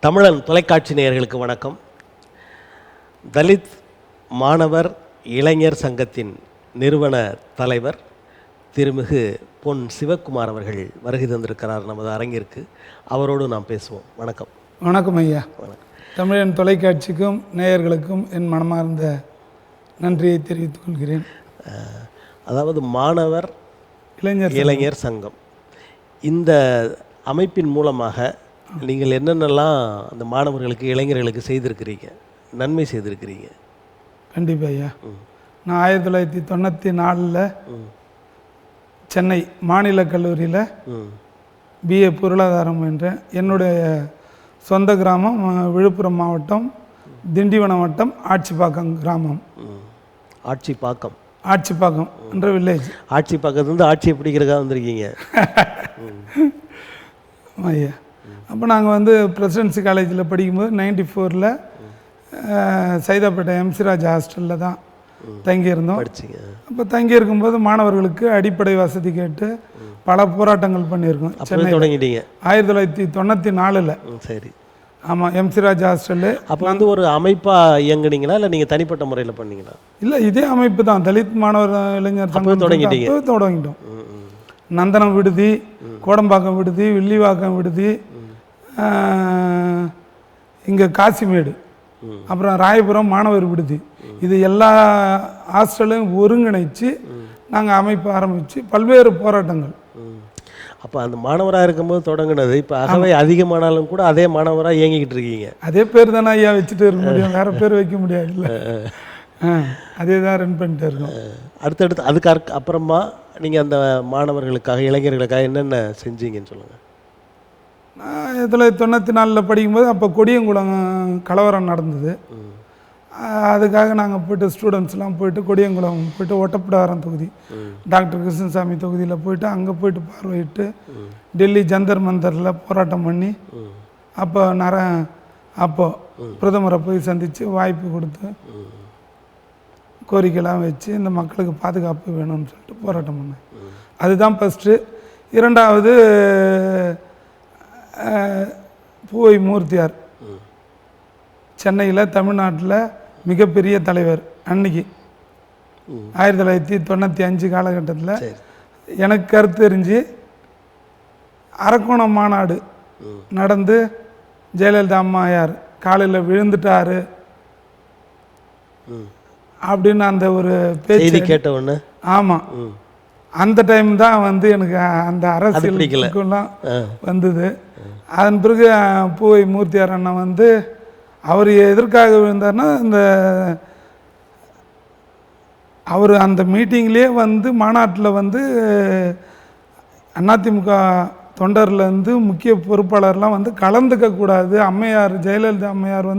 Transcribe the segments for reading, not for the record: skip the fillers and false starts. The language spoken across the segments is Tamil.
தமிழன் தொலைக்காட்சி நேயர்களுக்கு வணக்கம். தலித் மாணவர் இளைஞர் சங்கத்தின் நிறுவன தலைவர் திருமிகு பொன் சிவக்குமார் அவர்கள் வருகை தந்திருக்கிறார் நமது அரங்கிற்கு. அவரோடு நாம் பேசுவோம். வணக்கம். வணக்கம் ஐயா. வணக்கம். தமிழன் தொலைக்காட்சிக்கும் நேயர்களுக்கும் என் மனமார்ந்த நன்றியை தெரிவித்துக் கொள்கிறேன். அதாவது மாணவர் இளைஞர் சங்கம், இந்த அமைப்பின் மூலமாக நீங்கள் என்னென்னலாம் அந்த மாணவர்களுக்கு இளைஞர்களுக்கு செய்திருக்கிறீங்க, நன்மை செய்திருக்கிறீங்க? கண்டிப்பாக ஐயா. நான் 1994 சென்னை மாநில கல்லூரியில் பிஏ பொருளாதாரம் என்றேன். என்னுடைய சொந்த கிராமம் விழுப்புரம் மாவட்டம் திண்டிவனம் வட்டம் ஆட்சிப்பாக்கம் கிராமம். ஆட்சிப்பாக்கம் என்ற வில்லேஜ். ஆட்சிப்பாக்கத்துலேருந்து ஆட்சியை பிடிக்கிறதுக்காக வந்திருக்கீங்க. ஐயா, அப்போ நாங்கள் பிரசிடென்சி காலேஜில் படிக்கும்போது 94 சைதாப்பேட்டை எம்சிராஜ் ஹாஸ்டலில் தான் தங்கியிருந்தோம். அப்போ தங்கியிருக்கும்போது மாணவர்களுக்கு அடிப்படை வசதி கேட்டு பல போராட்டங்கள் பண்ணியிருக்கோம். சென்னை 1994. சரி. ஆமாம், எம்சிராஜ் ஹாஸ்டலு. அப்போ ஒரு அமைப்பாக இயங்குனீங்களா இல்லை நீங்கள் தனிப்பட்ட முறையில் பண்ணீங்களா? இல்லை, இதே அமைப்பு தான். தலித் மாணவர் இளைஞர் சங்கம் தொடங்கிட்டோம். நந்தனம் விடுதி, கோடம்பாக்கம் விடுதி, வில்லிவாக்கம் விடுதி, இங்கே காசிமேடு, அப்புறம் ராயபுரம் மாணவர் விடுதி, இது எல்லா ஹாஸ்டலையும் ஒருங்கிணைச்சு நாங்கள் அமைப்பு ஆரம்பித்து பல்வேறு போராட்டங்கள். அப்போ அந்த மாணவராக இருக்கும்போது தொடங்கினது இப்போ அகவை அதிகமானாலும் கூட அதே மாணவராக இயங்கிக்கிட்டு இருக்கீங்க. அதே பேர் தானே ஐயா வச்சுட்டு இருக்க முடியும், வேறு பேர் வைக்க முடியாதுல்ல. அதே தான் ரன் பண்ணிட்டு இருக்கோம். அடுத்தடுத்து அதுக்கு அப்புறமா நீங்கள் அந்த மாணவர்களுக்காக இளைஞர்களுக்காக என்னென்ன செஞ்சீங்கன்னு சொல்லுங்கள். நான் 1994 படிக்கும்போது அப்போ கொடியங்குளம் கலவரம் நடந்தது. அதுக்காக நாங்கள் போய்ட்டு ஸ்டூடெண்ட்ஸ்லாம் போய்ட்டு கொடியங்குளம் போய்ட்டு ஒட்டப்பிடாரம் தொகுதி டாக்டர் கிருஷ்ணசாமி தொகுதியில் போய்ட்டு அங்கே போய்ட்டு பார்வையிட்டு டெல்லி ஜந்தர் மந்தரில் போராட்டம் பண்ணி அப்போ பிரதமரை போய் சந்தித்து வாய்ப்பு கொடுத்து கோரிக்கைலாம் வச்சு இந்த மக்களுக்கு பாதுகாப்பு வேணும்னு சொல்லிட்டு போராட்டம் பண்ணேன். அதுதான் ஃபஸ்ட்டு. இரண்டாவது, பூவை மூர்த்தியார் சென்னையில் தமிழ்நாட்டில் மிகப்பெரிய தலைவர். அன்னைக்கு 1995 காலகட்டத்தில் எனக்கு கருத்து தெரிஞ்சு அரக்கோணம் மாநாடு நடந்து ஜெயலலிதா அம்மையார் காலையில் விழுந்துட்டாரு அப்படின்னு அந்த ஒரு பேச்சு கேட்ட உடனே, ஆமாம், அந்த டைம் தான் எனக்கு அந்த அரசியலுக்குலாம் வந்தது. அதன் பிறகு பூவை மூர்த்தியார் அண்ணன் அவர் எதற்காக விழுந்தார்னா, அவர் அந்த மீட்டிங்லேயே மாநாட்டில் அதிமுக தொண்டர்லேருந்து முக்கிய பொறுப்பாளர்லாம் கலந்துக்கக்கூடாது, அம்மையார் ஜெயலலிதா அம்மையார்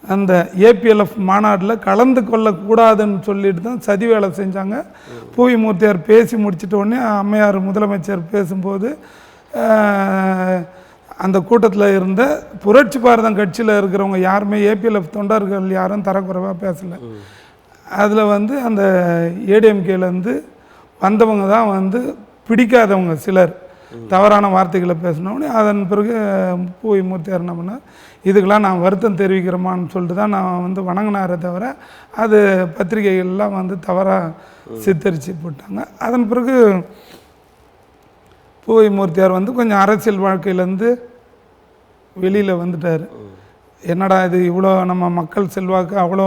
அந்த ஏபிஎல்எஃப் மாநாட்டில் கலந்து கொள்ளக்கூடாதுன்னு சொல்லிட்டு தான் சதி வேலை செஞ்சாங்க. பூவி மூர்த்தியார் பேசி முடிச்சிட்ட உடனே அம்மையார் முதலமைச்சர் பேசும்போது அந்த கூட்டத்தில் இருந்த புரட்சி பாரதம் கட்சியில் இருக்கிறவங்க யாருமே ஏபிஎல்எஃப் தொண்டர்கள் யாரும் தரக்குறைவாக பேசலை. அதில் அந்த ஏடிஎம்கேலேருந்து வந்தவங்க தான் பிடிக்காதவங்க சிலர் தவறான வார்த்தைகளை பேசினோடனே அதன் பிறகு பூவை மூர்த்தியார் என்ன பண்ணார், இதுக்கெல்லாம் நான் வருத்தம் தெரிவிக்கிறோமான்னு சொல்லிட்டு தான் நான் வணங்கினாரே தவிர அது பத்திரிகைகள்லாம் தவறாக சித்தரித்து போட்டாங்க. அதன் பிறகு பூவை மூர்த்தியார் கொஞ்சம் அரசியல் வாழ்க்கையிலேருந்து வெளியில் வந்துட்டார். என்னடா இது, இவ்வளோ நம்ம மக்கள் செல்வாக்கு, அவ்வளோ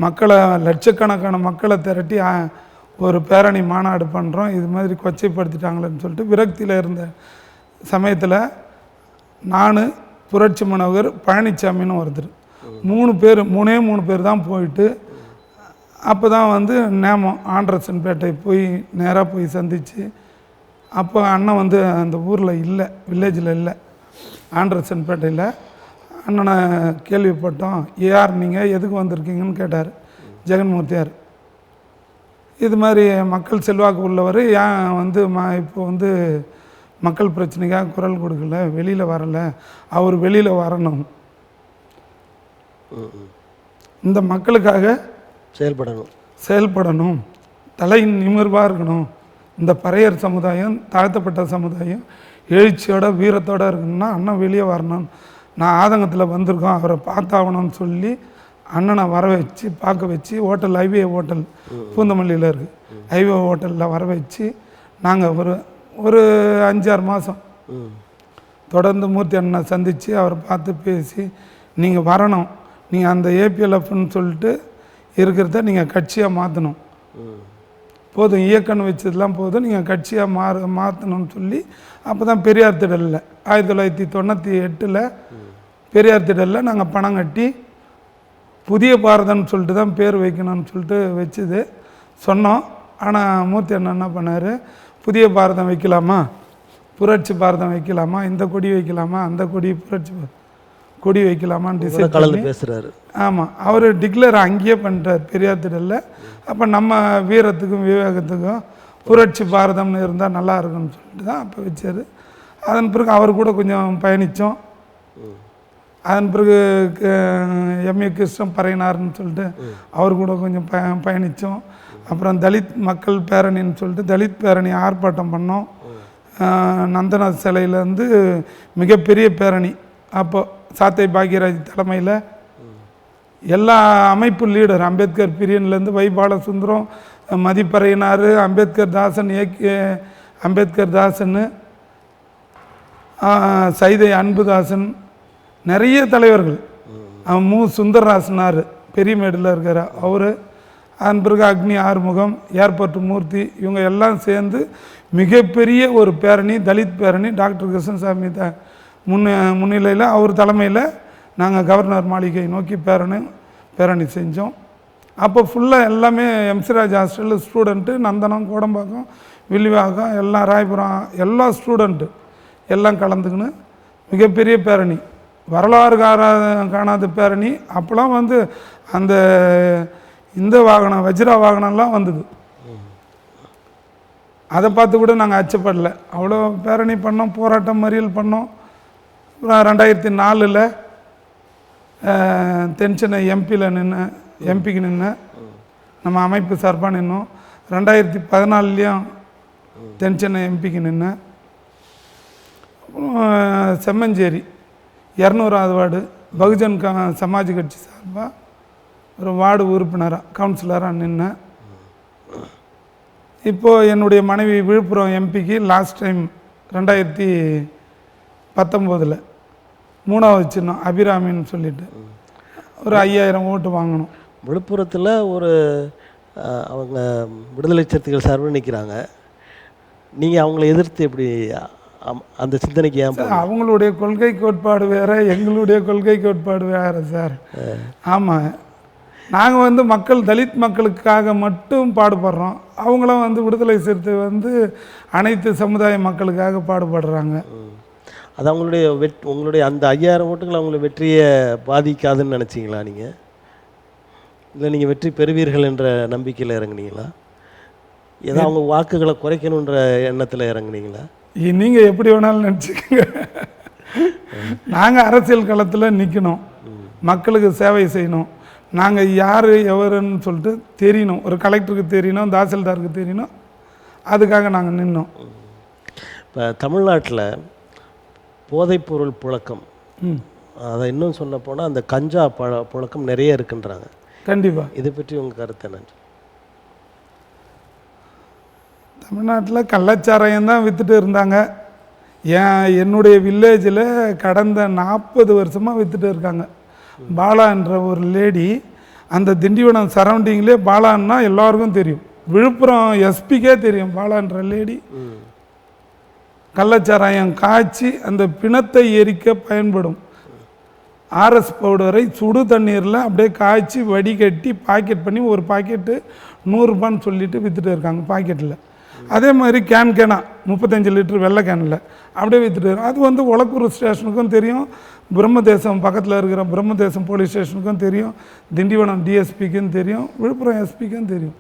மக்களை, லட்சக்கணக்கான மக்களை திரட்டி ஒரு பேரணி மாநாடு பண்ணுறோம், இது மாதிரி கொச்சைப்படுத்திட்டாங்களேன்னு சொல்லிட்டு விரக்தியில் இருந்த சமயத்தில் நான், புரட்சி மனோகர், பழனிசாமின்னு ஒருத்தர், 3 பேர் தான் போயிட்டு அப்போ தான் நேமம் ஆண்டர்சன்பேட்டை போய் நேராக போய் சந்தித்து, அப்போ அண்ணன் அந்த ஊரில் இல்லை, வில்லேஜில் இல்லை, ஆண்டர்சன்பேட்டையில். அண்ணனை கேள்விப்பட்டோம், யார் நீங்கள், எதுக்கு வந்திருக்கீங்கன்னு கேட்டார் ஜெகன்மூர்த்தியார். இது மாதிரி மக்கள் செல்வாக்கு உள்ளவர் ஏன் இப்போ மக்கள் பிரச்சனைக்காக குரல் கொடுக்கல, வெளியில் வரலை, அவர் வெளியில் வரணும், இந்த மக்களுக்காக செயல்படணும், தலை நிமிர்வாக இருக்கணும், இந்த பறையர் சமுதாயம், தாழ்த்தப்பட்ட சமுதாயம் எழுச்சியோட வீரத்தோடு இருக்கணும்னா அண்ணன் வெளியே வரணும், நான் ஆதங்கத்தில் வந்திருக்கோம், அவரை பார்த்தாகணும்னு சொல்லி அண்ணனை வர வச்சு பார்க்க வச்சு ஹோட்டல் ஐவே ஹோட்டல் பூந்தமல்லியில் இருக்குது, ஐவே ஹோட்டலில் வர வச்சு நாங்கள் ஒரு 5-6 மாதம் தொடர்ந்து மூர்த்தி அண்ணனை சந்தித்து அவரை பார்த்து பேசி, நீங்கள் வரணும், நீங்கள் அந்த ஏபிஎல்எஃப்னு சொல்லிட்டு இருக்கிறத நீங்கள் கட்சியாக மாற்றணும், போதும் இயக்கம்னு வச்சதெல்லாம் போதும், நீங்கள் கட்சியாக மாற்றணும்னு சொல்லி அப்போ தான் பெரியார் திடலில் 1998 பெரியார் திடலில் நாங்கள் பணம் கட்டி புதிய பாரதம்னு சொல்லிட்டு தான் பேர் வைக்கணும்னு சொல்லிட்டு வச்சுது சொன்னோம். ஆனால் மூர்த்தி அண்ணன் என்ன பண்ணார், புதிய பாரதம் வைக்கலாமா, புரட்சி பாரதம் வைக்கலாமா, இந்த கொடி வைக்கலாமா, அந்த கொடி புரட்சி கொடி வைக்கலாமான்னு டிசைட் கலந்து பேசுகிறாரு. ஆமாம், அவர் டிக்ளேர் அங்கேயே பண்ணிட்டார் பெரியார் திடலில். அப்போ நம்ம வீரத்துக்கும் விவேகத்துக்கும் புரட்சி பாரதம்னு இருந்தால் நல்லா இருக்குன்னு சொல்லிட்டு தான் அப்போ வச்சார். அதன் பிறகு அவர் கூட கொஞ்சம் பயணித்தோம். அதன் பிறகு எம்ஏ கிருஷ்ணன் பறையினார்னு சொல்லிட்டு அவர் கூட கொஞ்சம் பயணித்தோம். அப்புறம் தலித் மக்கள் பேரணின்னு சொல்லிட்டு தலித் பேரணி ஆர்ப்பாட்டம் பண்ணோம். நந்தனாத் சிலையிலேருந்து மிகப்பெரிய பேரணி, அப்போ சாத்தை பாக்யராஜ் தலைமையில் எல்லா அமைப்பு லீடர், அம்பேத்கர் பிரியன்லேருந்து வைபாலசுந்தரம், மதிப்பறையினார், அம்பேத்கர் தாசன், அம்பேத்கர் தாசன், சைதை அன்புதாசன், நிறைய தலைவர்கள், மு சுந்தரராசனார் பெரியமேடில் இருக்கிற அவர், அதன் பிறகு அக்னி ஆறுமுகம், ஏர்போர்ட் மூர்த்தி, இவங்க எல்லாம் சேர்ந்து மிகப்பெரிய ஒரு பேரணி, தலித் பேரணி, டாக்டர் கிருஷ்ணசாமி முன்னிலையில் அவர் தலைமையில் நாங்கள் கவர்னர் மாளிகை நோக்கி பேரணி செஞ்சோம். அப்போ ஃபுல்லாக எல்லாமே எம்சிராஜ் ஹாஸ்டலில் ஸ்டூடெண்ட்டு, நந்தனம், கோடம்பாக்கம், வில்லிவாக்கம், எல்லாம் ராயபுரம், எல்லா ஸ்டூடெண்ட்டு எல்லாம் கலந்துக்கின்னு மிகப்பெரிய பேரணி, வரலாறு காணாத பேரணி. அப்போலாம் வந்து அந்த இந்த வாகனம் வஜ்ரா வாகனம்லாம் வந்தது, அதை பார்த்து கூட நாங்கள் அச்சப்படலை. அவ்வளோ பேரணி பண்ணோம், போராட்டம் மறியல் பண்ணோம். 2004 தென்சென்னை எம்பிக்கு நின்று நம்ம அமைப்பு சார்பாக நின்னோம். 2014 தென்சென்னை எம்பிக்கு நின்று. செம்மஞ்சேரி 200வது வார்டு பகுஜன் சமாஜ் கட்சி சார்பாக ஒரு வார்டு உறுப்பினராக கவுன்சிலராக நின்று. இப்போது என்னுடைய மனைவி விழுப்புரம் எம்பிக்கு லாஸ்ட் டைம் 2019 3வது சின்னம் அபிராமின்னு சொல்லிட்டு ஒரு 5000 ஓட்டு வாங்கணும். விழுப்புரத்தில் ஒரு அவங்க விடுதலை சிறுத்தைகள் சார்பில் நிற்கிறாங்க, நீங்கள் அவங்கள எதிர்த்து எப்படி அந்த சிந்தனைக்கு ஏன்? அவங்களுடைய கொள்கை கோட்பாடு வேறு, எங்களுடைய கொள்கை கோட்பாடு வேறு சார். ஆமாம், நாங்கள் வந்து தலித் மக்களுக்காக மட்டும் பாடுபடுறோம், அவங்களும் வந்து விடுதலை சிறுத்தை வந்து அனைத்து சமுதாய மக்களுக்காக பாடுபடுறாங்க. அது உங்களுடைய அந்த 5000 ஓட்டுகள் அவங்களுடைய வெற்றியை பாதிக்காதுன்னு நினச்சிங்களா நீங்கள்? இல்லை நீங்கள் வெற்றி பெறுவீர்கள் என்ற நம்பிக்கையில் இறங்குனீங்களா? ஏதோ அவங்க வாக்குகளை குறைக்கணுன்ற எண்ணத்தில் இறங்குனீங்களா? நீங்கள் எப்படி வேணாலும் நினச்சிக்கோங்க. நாங்கள் அரசியல் களத்தில் நிற்கணும், மக்களுக்கு சேவை செய்யணும். நாங்கள் யார் எவருன்னு சொல்லிட்டு தெரியணும், ஒரு கலெக்டருக்கு தெரியணும், தாசில்தாருக்கு தெரியணும், அதுக்காக நாங்கள் நின்னோம். இப்போ தமிழ்நாட்டில் போதைப்பொருள் புழக்கம், அதை இன்னும் சொல்ல போனால் அந்த கஞ்சா புழக்கம் நிறைய இருக்குன்றாங்க. கண்டிப்பாக. இதை பற்றி உங்கள் கருத்து என்ன? தமிழ்நாட்டில் கள்ளச்சாராயம் தான் விற்றுட்டு இருந்தாங்க. என்னுடைய வில்லேஜில் கடந்த 40 வருஷமாக விற்றுட்டு இருக்காங்க. பாலா என்ற ஒரு லேடி, அந்த திண்டிவனம் சரௌண்டிங்லேயே பாலான்னா எல்லாருக்கும் தெரியும், விழுப்புரம் எஸ்பிக்கே தெரியும் பாலான்ற லேடி. கள்ளச்சாராயம் காய்ச்சி அந்த பிணத்தை எரிக்க பயன்படும் ஆர்எஸ் பவுடரை சுடு தண்ணீரில் அப்படியே காய்ச்சி வடிகட்டி பாக்கெட் பண்ணி ஒரு பாக்கெட்டு 100 ரூபான்னு சொல்லிட்டு விற்றுட்டு இருக்காங்க பாக்கெட்டில். அதே மாதிரி கேனா 35 லிட்டர் வெள்ளை கேனில் அப்படியே விற்றுட்டு இருக்காங்க. அது வந்து ஒலக்கூர் ஸ்டேஷனுக்கும் தெரியும், பிரம்மதேசம் பக்கத்தில் இருக்கிற பிரம்மதேசம் போலீஸ் ஸ்டேஷனுக்கும் தெரியும், திண்டிவனம் டிஎஸ்பிக்கும் தெரியும், விழுப்புரம் எஸ்பிக்கும் தெரியும்.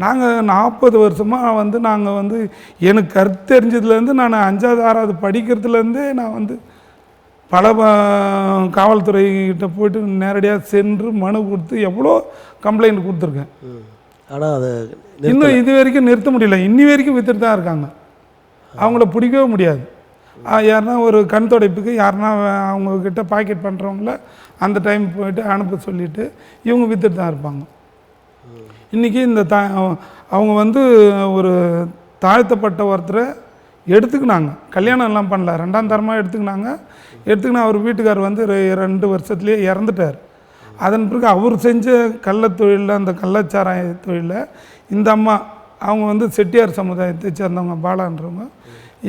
நாங்கள் 40 வருஷமாக வந்து நாங்கள் வந்து எனக்கு கருத்து தெரிஞ்சதுலேருந்து நான் 5வது 6வது படிக்கிறதுலேருந்தே நான் வந்து பல காவல்துறைகிட்ட போய்ட்டு நேரடியாக சென்று மனு கொடுத்து எவ்வளோ கம்ப்ளைண்ட் கொடுத்துருக்கேன். ஆனால் அதை இன்னும் இது வரைக்கும் நிறுத்த முடியல, இன்னி வரைக்கும் விற்றுட்டு தான் இருக்காங்க. அவங்கள பிடிக்கவே முடியாது. யாருன்னா ஒரு கண் துடைப்புக்கு யாருன்னா அவங்கக்கிட்ட பாக்கெட் பண்ணுறவங்கள அந்த டைம் போயிட்டு அனுப்ப சொல்லிவிட்டு இவங்க விற்றுட்டு தான் இருப்பாங்க. இன்றைக்கி இந்த அவங்க வந்து ஒரு தாழ்த்தப்பட்ட ஒருத்தரை எடுத்துக்கினாங்க, கல்யாணம் எல்லாம் பண்ணல, 2ஆம் தரமாக எடுத்துக்கினா அவர் வீட்டுக்கார் வந்து 2 வருஷத்துலேயே இறந்துட்டார். அதன் பிறகு அவர் செஞ்ச கள்ளத்தொழிலில், அந்த கள்ளச்சாராய தொழிலில் இந்த அம்மா அவங்க வந்து செட்டியார் சமுதாயத்தை சேர்ந்தவங்க, பாலான்றவங்க,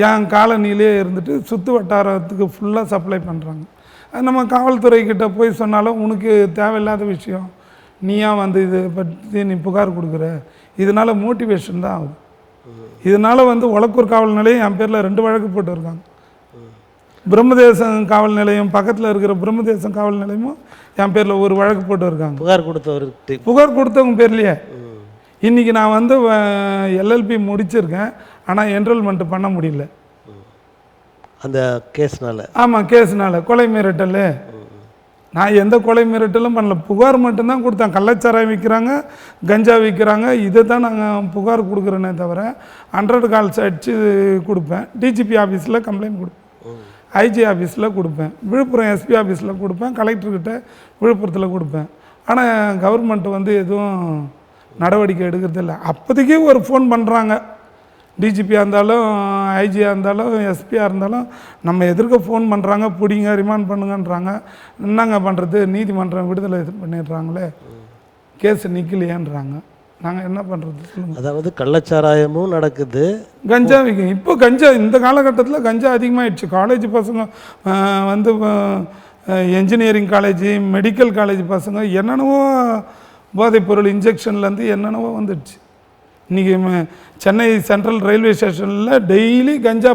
என் காலனிலே இருந்துட்டு சுற்று வட்டாரத்துக்கு ஃபுல்லாக சப்ளை பண்ணுறாங்க. அது நம்ம காவல்துறைக்கிட்ட போய் சொன்னாலும் உனக்கு தேவையில்லாத விஷயம், நீயா வந்து இதை பற்றி நீ புகார் கொடுக்குற, இதனால் மோட்டிவேஷன் தான் ஆகுது. இதனால் வந்து ஒலக்கூர் காவல் நிலையம் என் பேரில் 2 வழக்கு போட்டுருக்காங்க. பிரம்மதேசம் காவல் நிலையம் பக்கத்தில் இருக்கிற பிரம்மதேசம் காவல் நிலையமும் என் பேரில் 1 வழக்கு போட்டு இருக்காங்க. புகார் கொடுத்தவங்க பேர்லையே. இன்றைக்கி நான் வந்து எல்எல்பி முடிச்சிருக்கேன், ஆனால் என்ரோல்மெண்ட் பண்ண முடியல அந்த கேஸ்னால. ஆமாம், கேஸ்னால. கொலை மிரட்டல். நான் எந்த கொலை மிரட்டலும் பண்ணல, புகார் மட்டும்தான் கொடுத்தேன். கள்ளச்சாராயம் விற்கிறாங்க, கஞ்சா விற்கிறாங்க, இதை தான் நாங்கள் புகார் கொடுக்குறேனே தவிர 100 கால்ஸ் அடித்து கொடுப்பேன். டிஜிபி ஆஃபீஸில் கம்ப்ளைண்ட் கொடுப்பேன், ஐஜி ஆஃபீஸில் கொடுப்பேன், விழுப்புரம் எஸ்பி ஆஃபீஸில் கொடுப்பேன், கலெக்டர்கிட்ட விழுப்புரத்தில் கொடுப்பேன். ஆனால் கவர்மெண்ட் வந்து எதுவும் நடவடிக்கை எடுக்கிறதில்ல. அப்போதைக்கே ஒரு ஃபோன் பண்ணுறாங்க, டிஜிபியாக இருந்தாலும் ஐஜியாக இருந்தாலும் எஸ்பியாக இருந்தாலும் நம்ம எதிர்க்க ஃபோன் பண்ணுறாங்க, பிடிங்க ரிமாண்ட் பண்ணுங்கன்றாங்க. என்னங்க பண்ணுறது, நீதிமன்றம் விடுதலை பண்ணிடுறாங்களே, கேஸ் நிற்கலையேன்றாங்க. நாங்கள் என்ன பண்ணுறது சொல்லுங்கள். அதாவது கள்ளச்சாராயமும் நடக்குது, கஞ்சா விற்கும். இப்போ கஞ்சா இந்த காலகட்டத்தில் கஞ்சா அதிகமாகிடுச்சு. காலேஜ் பசங்க வந்து என்ஜினியரிங் காலேஜ், மெடிக்கல் காலேஜ் பசங்க என்னென்னவோ போதைப்பொருள் இன்ஜெக்ஷன்லேருந்து என்னென்னவோ வந்துடுச்சு. இன்றைக்கி சென்னை சென்ட்ரல் ரயில்வே ஸ்டேஷனில் டெய்லி கஞ்சா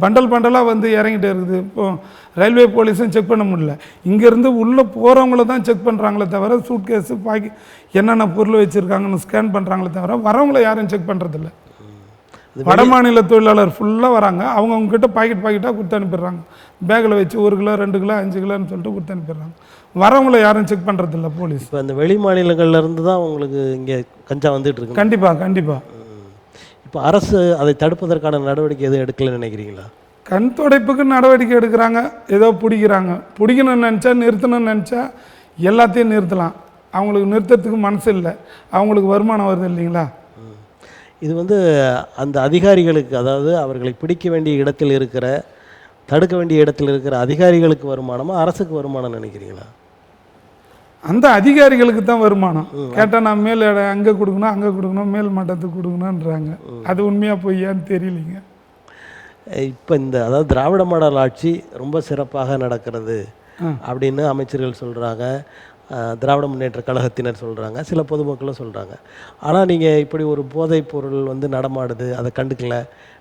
பண்டலாக வந்து இறங்கிட்டே இருக்குது. இப்போது ரயில்வே போலீஸும் செக் பண்ண முடியல. இங்கேருந்து உள்ளே போகிறவங்கள தான் செக் பண்ணுறாங்களே தவிர சூட்கேஸு பாக்கி என்னென்ன பொருள் வச்சுருக்காங்கன்னு ஸ்கேன் பண்ணுறாங்களே தவிர வரவங்கள யாரும் செக் பண்ணுறதில்ல. வட மாநில தொழிலாளர் ஃபுல்லாக வராங்க, அவங்கக்கிட்ட பாக்கெட்டாக கொடுத்து அனுப்பிடுறாங்க. பேக்கில் வச்சு 1 கிலோ 2 கிலோ 5 கிலோன்னு சொல்லிட்டு கொடுத்து அனுப்பிடுறாங்க. வரவங்கள யாரும் செக் பண்ணுறதில்ல போலீஸ். இப்போ அந்த வெளி மாநிலங்கள்லேருந்து தான் உங்களுக்கு இங்கே கஞ்சா வந்துட்டு இருக்கு. கண்டிப்பாக. இப்போ அரசு அதை தடுப்பதற்கான நடவடிக்கை எதுவும் எடுக்கலன்னு நினைக்கிறீங்களா? கண் துடைப்புக்கு நடவடிக்கை எடுக்கிறாங்க, ஏதோ பிடிக்கிறாங்க. பிடிக்கணும்னு நினச்சா, நிறுத்தணும்னு நினச்சா எல்லாத்தையும் நிறுத்தலாம். அவங்களுக்கு நிறுத்தத்துக்கு மனசு இல்லை, அவங்களுக்கு வருமானம் வருது இல்லைங்களா. இது வந்து அந்த அதிகாரிகளுக்கு, அதாவது அவர்களை பிடிக்க வேண்டிய இடத்தில் இருக்கிற, தடுக்க வேண்டிய இடத்தில் இருக்கிற அதிகாரிகளுக்கு வருமானமா அரசுக்கு வருமானம் நினைக்கிறீங்களா? அந்த அதிகாரிகளுக்கு தான் வருமானம். கேட்டால் நான் மேல் அங்கே கொடுக்கணும் மேல் மட்டத்துக்கு கொடுக்கணுன்றாங்க. அது உண்மையாக பொய்யான்னு தெரியலைங்க. இப்போ இந்த அதாவது திராவிட மாடல் ஆட்சி ரொம்ப சிறப்பாக நடக்கிறது அப்படின்னு அமைச்சர்கள் சொல்கிறாங்க, திராவிட முன்னேற்ற கழகத்தினர் சொல்கிறாங்க, சில பொதுமக்களும் சொல்கிறாங்க. ஆனால் நீங்கள் இப்படி ஒரு போதைப் பொருள் வந்து நடமாடுது, அதை கண்டுக்கல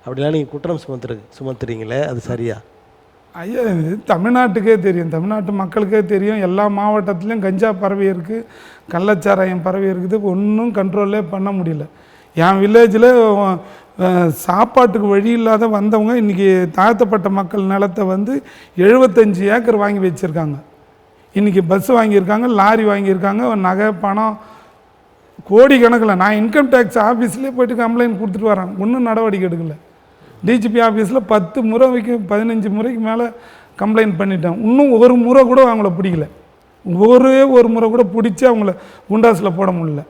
அப்படிலாம் நீங்கள் குற்றம் சுமத்துறீங்களே, அது சரியா? ஐயா, இது தமிழ்நாட்டுக்கே தெரியும், தமிழ்நாட்டு மக்களுக்கே தெரியும். எல்லா மாவட்டத்துலேயும் கஞ்சா பரவி இருக்குது, கள்ளச்சாராயம் பரவி இருக்குது. ஒன்றும் கண்ட்ரோலே பண்ண முடியல. என் வில்லேஜில் சாப்பாட்டுக்கு வழி இல்லாத வந்தவங்க இன்றைக்கி தாழ்த்தப்பட்ட மக்கள் நிலத்தை வந்து 75 ஏக்கர் வாங்கி வச்சுருக்காங்க. இன்றைக்கி பஸ் வாங்கியிருக்காங்க, லாரி வாங்கியிருக்காங்க, நகை பணம் கோடி கணக்கில். நான் இன்கம் டேக்ஸ் ஆஃபீஸ்லேயே போய்ட்டு கம்ப்ளைண்ட் கொடுத்துட்டு வரேன், ஒன்றும் நடவடிக்கை எடுக்கலை. டிஜிபி ஆஃபீஸில் 10 முறைக்கு 15 முறைக்கு மேலே கம்ப்ளைண்ட் பண்ணிட்டேன். இன்னும் ஒரு முறை கூட அவங்கள பிடிக்கல. ஒரு முறை கூட பிடிச்சி அவங்கள குண்டாஸில் போட முடியல.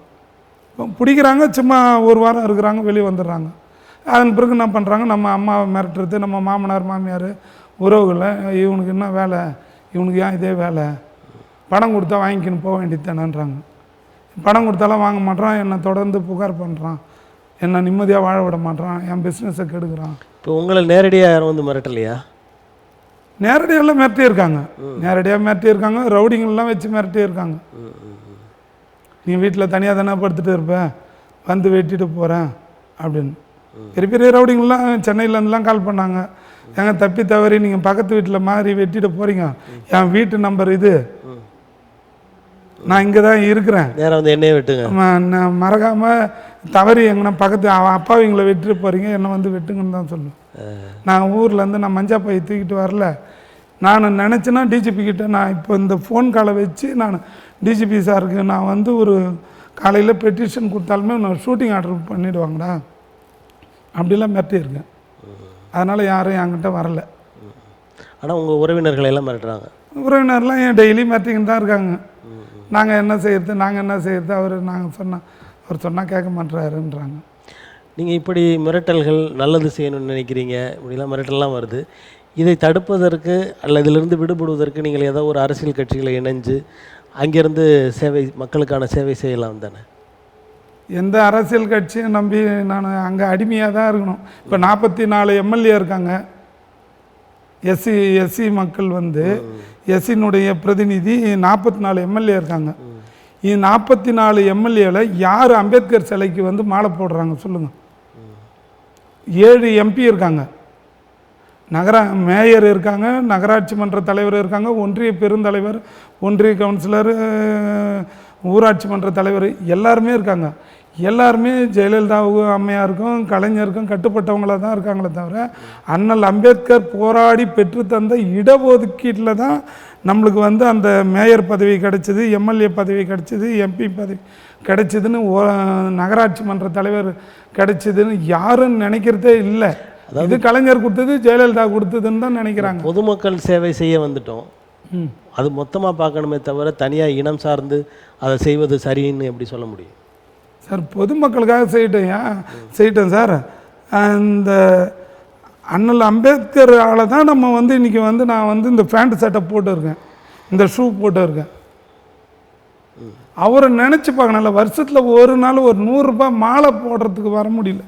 பிடிக்கிறாங்க, சும்மா 1 வாரம் இருக்கிறாங்க, வெளியே வந்துடுறாங்க. அதன் பிறகு என்ன பண்ணுறாங்க, நம்ம அம்மாவை மிரட்டுறது, நம்ம மாமனார் மாமியார் உறவுகளை, இவனுக்கு என்ன வேலை, இவனுக்கு ஏன் இதே வேலை, பணம் கொடுத்தா வாங்கிக்கின்னு போக வேண்டியது தானேன்றாங்க. பணம் கொடுத்தாலும் வாங்க மாட்டான், என்னை தொடர்ந்து புகார் பண்ணுறான், என்னை நிம்மதியாக வாழ விட மாட்டான், என் பிஸ்னஸை கெடுக்கிறான். இப்போ உங்களை நேரடியாக யாரும் வந்து மிரட்டலையா? நேரடியெல்லாம் மிரட்டியிருக்காங்க, நேரடியாக மிரட்டியிருக்காங்க, ரவுடிங்கெல்லாம் வச்சு மிரட்டியிருக்காங்க. நீ வீட்டில் தனியாக தானே படுத்துட்டு இருப்பேன், வந்து வெட்டிட்டு போகிறேன் அப்படின்னு. பெரிய பெரிய ரவுடிங்கெல்லாம் சென்னையிலேருந்துலாம் கால் பண்ணாங்க, ஏங்க தப்பி தவறி நீங்கள் பக்கத்து வீட்டில் மாறி வெட்டிட்டு போகிறீங்க, என் வீட்டு நம்பர் இது, நான் இங்கே தான் இருக்கிறேன், நேரம் வந்து என்னையே வெட்டுங்க, நான் மறக்காமல் தவறி எங்கன்னா பக்கத்து அப்பாவிங்களை வெட்டிட்டு போகிறீங்க, என்னை வந்து வெட்டுங்கன்னு தான் சொல்லுவேன். நான் ஊர்லேருந்து நான் மஞ்சா பை தூக்கிட்டு வரல, நான் நினச்சேன்னா டிஜிபி கிட்ட நான் இப்போ இந்த ஃபோன் காலை வச்சு நான் டிஜிபி சாருக்கு நான் வந்து ஒரு காலையில் பெட்டிஷன் கொடுத்தாலுமே நான் ஷூட்டிங் ஆர்டர் பண்ணிவிடுவாங்கடா அப்படிலாம் மிரட்டியிருக்கேன். அதனால் யாரும் என்கிட்ட வரல. ஆனால் உங்கள் உறவினர்களை எல்லாம் மிரட்டுறாங்க. உறவினர்லாம் ஏன் டெய்லி மிரட்டிக்கிட்டு தான் இருக்காங்க. நாங்கள் என்ன செய்கிறது அவர் சொன்னால் கேட்க மாட்டுறாருன்றாங்க. நீங்கள் இப்படி மிரட்டல்கள் நல்லது செய்யணும்னு நினைக்கிறீங்க, இப்படிலாம் மிரட்டல்லாம் வருது. இதை தடுப்பதற்கு அல்லது இதிலிருந்து விடுபடுவதற்கு நீங்கள் ஏதோ ஒரு அரசியல் கட்சிகளை இணைஞ்சு அங்கேருந்து மக்களுக்கான சேவை செய்யலாம் தானே? எந்த அரசியல் கட்சியும் நம்பி நான் அங்கே அடிமையாக தான் இருக்கணும். இப்போ 44 எம்எல்ஏ இருக்காங்க. எஸ்சி மக்கள் வந்து எஸ்சினுடைய பிரதிநிதி 44 எம்எல்ஏ இருக்காங்க. இது 44 எம்எல்ஏவில் யார் அம்பேத்கர் சிலைக்கு வந்து மாலை போடுறாங்க சொல்லுங்கள்? 7 எம்பி இருக்காங்க, மேயர் இருக்காங்க, நகராட்சி மன்ற தலைவர் இருக்காங்க, ஒன்றிய பெருந்தலைவர், ஒன்றிய கவுன்சிலர், ஊராட்சி மன்ற தலைவர் எல்லாருமே இருக்காங்க. எல்லாருமே ஜெயலலிதா அம்மையாருக்கும் கலைஞருக்கும் கட்டுப்பட்டவங்களாக தான் இருக்காங்களே தவிர அண்ணல் அம்பேத்கர் போராடி பெற்று தந்த இடஒதுக்கீட்டில் தான் நம்மளுக்கு வந்து அந்த மேயர் பதவி கிடைச்சிது, எம்எல்ஏ பதவி கிடைச்சிது, எம்பி பதவி கிடைச்சிதுன்னு, நகராட்சி மன்ற தலைவர் கிடைச்சிதுன்னு யாரும் நினைக்கிறதே இல்லை. இது கலைஞர் கொடுத்தது, ஜெயலலிதா கொடுத்ததுன்னு தான் நினைக்கிறாங்க. பொதுமக்கள் சேவை செய்ய வந்துட்டோம், அது மொத்தமாக பார்க்கணுமே தவிர தனியாக இனம் சார்ந்து அதை செய்வது சரின்னு எப்படி சொல்ல முடியும் சார்? பொதுமக்களுக்காக செய்யிட்டேன் சார். இந்த அண்ணல் அம்பேத்கரால் தான் நம்ம வந்து இன்றைக்கி வந்து நான் வந்து இந்த பேண்ட் சட்டை போட்டுருக்கேன், இந்த ஷூ போட்டுருக்கேன். அவரை நினச்சி பார்க்கணும்ல, வருஷத்தில் ஒரு நாள் ஒரு 100 ரூபாய் மாலை போடுறதுக்கு வர முடியல.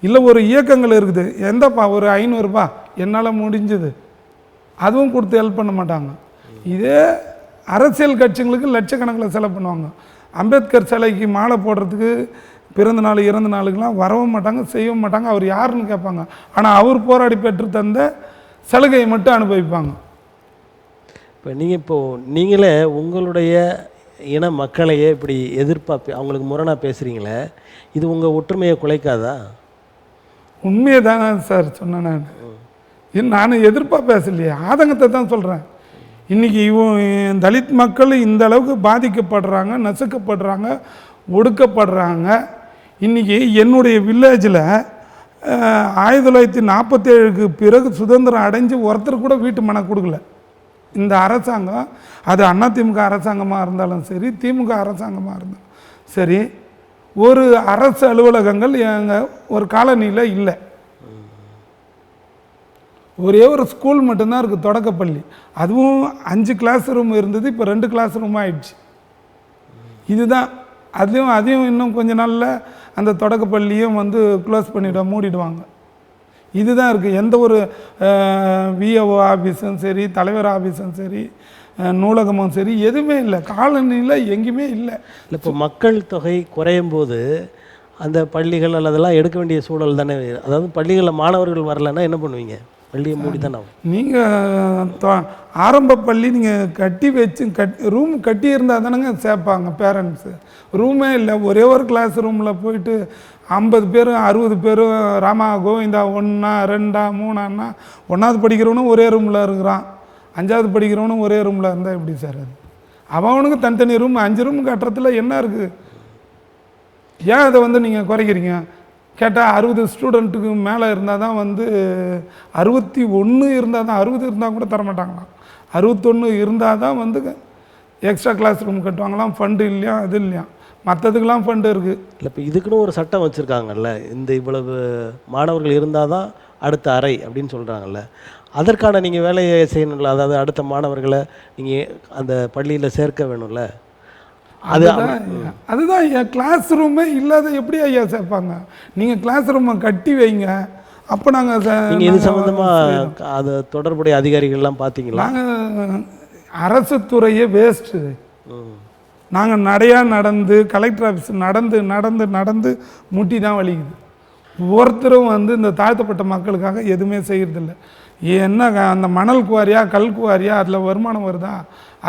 இல்லை ஒரு இயக்கங்கள் இருக்குது, எந்தப்பா ஒரு 500 ரூபாய் என்னால் முடிஞ்சது, அதுவும் கொடுத்து ஹெல்ப் பண்ண மாட்டாங்க. இதே அரசியல் கட்சிங்களுக்கு லட்சக்கணக்கில் செலவு பண்ணுவாங்க. அம்பேத்கர் சிலைக்கு மாலை போடுறதுக்கு பிறந்த நாள் இறந்த நாளுக்கெல்லாம் வரவும் மாட்டாங்க, செய்யவும் மாட்டாங்க. அவர் யாருன்னு கேட்பாங்க. ஆனால் அவர் போராடி பெற்று தந்த சலுகையை மட்டும் அனுபவிப்பாங்க. இப்போ நீங்களே உங்களுடைய இன மக்களையே இப்படி அவங்களுக்கு முரணாக பேசுகிறீங்களே, இது உங்கள் ஒற்றுமையை குலைக்காதா? உண்மையை தானே சார் சொன்னேன். நான் எதிர்ப்பாக பேசலையே, ஆதங்கத்தை தான் சொல்கிறேன். இன்றைக்கி தலித் மக்கள் இந்த அளவுக்கு பாதிக்கப்படுறாங்க, நசுக்கப்படுறாங்க, ஒடுக்கப்படுறாங்க. இன்றைக்கி என்னுடைய வில்லேஜில் 1947க்கு பிறகு சுதந்திரம் அடைஞ்சு ஒருத்தர் கூட வீட்டு மனை கொடுக்கல. இந்த அரசாங்கம், அது அதிமுக அரசாங்கமாக இருந்தாலும் சரி, திமுக அரசாங்கமாக இருந்தாலும் சரி, ஒரு அரசு அலுவலகங்கள் எங்கள் ஒரு காலனியில் இல்லை. ஒரே ஒரு ஸ்கூல் மட்டும்தான் இருக்குது, தொடக்கப்பள்ளி. அதுவும் 5 கிளாஸ் ரூம் இருந்தது, இப்போ 2 கிளாஸ் ரூம் ஆயிடுச்சு. இதுதான். அதையும் இன்னும் கொஞ்ச நாளில் அந்த தொடக்கப்பள்ளியும் வந்து க்ளோஸ் மூடிடுவாங்க. இதுதான் இருக்குது. எந்த ஒரு விஏஓ ஆஃபீஸும் சரி, தலைவர் ஆஃபீஸும் சரி, நூலகமும் சரி, எதுவுமே இல்லை. காலனியில் எங்கேயுமே இல்லை. இப்போ மக்கள் தொகை குறையும் போது அந்த பள்ளிகள் அல்லதெல்லாம் எடுக்க வேண்டிய சூழல் தானே. அதாவது பள்ளிகளில் மாணவர்கள் வரலைன்னா என்ன பண்ணுவீங்க? பள்ளியை மூடி தானே ஆகும். நீங்கள் ஆரம்ப பள்ளி நீங்கள் ரூம் கட்டி இருந்தால் தானேங்க சேர்ப்பாங்க பேரண்ட்ஸு. ரூமே இல்லை. ஒரே ஒரு கிளாஸ் ரூமில் போயிட்டு 50 பேரும் 60 பேரும் ராமா கோவிந்தா 1 2 3 1ஆவது படிக்கிறவனும் ஒரே ரூமில் இருக்கிறான், 5ஆவது படிக்கிறவனும் ஒரே ரூமில் இருந்தால் எப்படி சார் அது? அவனுக்கு தனித்தனி ரூம் 5 ரூம் கட்டுறதுல என்ன இருக்குது? ஏன் அதை வந்து நீங்கள் குறைக்கிறீங்க? கேட்டால் 60 ஸ்டூடெண்ட்டுக்கு மேலே இருந்தால் தான் வந்து 61 இருந்தால் தான், 60 இருந்தால் கூட தரமாட்டாங்களாம். 61 இருந்தால் தான் வந்து எக்ஸ்ட்ரா கிளாஸ் ரூம் கட்டுவாங்களாம். ஃபண்டு இல்லையா, அது இல்லையா, மற்றதுக்கெல்லாம் ஃபண்டு இருக்குது. இல்லை, இப்போ இதுக்குன்னு ஒரு சட்டம் வச்சுருக்காங்கல்ல, இந்த இவ்வளவு மாணவர்கள் இருந்தால் தான் அடுத்த அறை அப்படின்னு சொல்கிறாங்கல்ல, அதற்கான நீங்கள் வேலையை செய்யணும்ல. அதாவது அடுத்த மாணவர்களை நீங்கள் அந்த பள்ளியில் சேர்க்க வேணும்ல. அதுதான் என் கிளாஸ் ரூமே இல்லாத எப்படி ஐயா சேர்ப்பாங்க? நீங்கள் கிளாஸ் ரூமை கட்டி வைங்க, அப்போ நாங்கள் இது சம்மந்தமாக அது தொடர்புடைய அதிகாரிகள்லாம் பார்த்தீங்களா? நாங்கள் அரசு துறையே வேஸ்ட்டு. நாங்கள் நடந்து கலெக்டர் ஆஃபீஸ் நடந்து முட்டி தான் வலிக்குது. ஒருத்தரும் வந்து இந்த தாழ்த்தப்பட்ட மக்களுக்காக எதுவுமே செய்கிறதில்ல. என்ன அந்த மணல் குவாரியா கல் குவாரியா அதில் வருமானம் வருதா,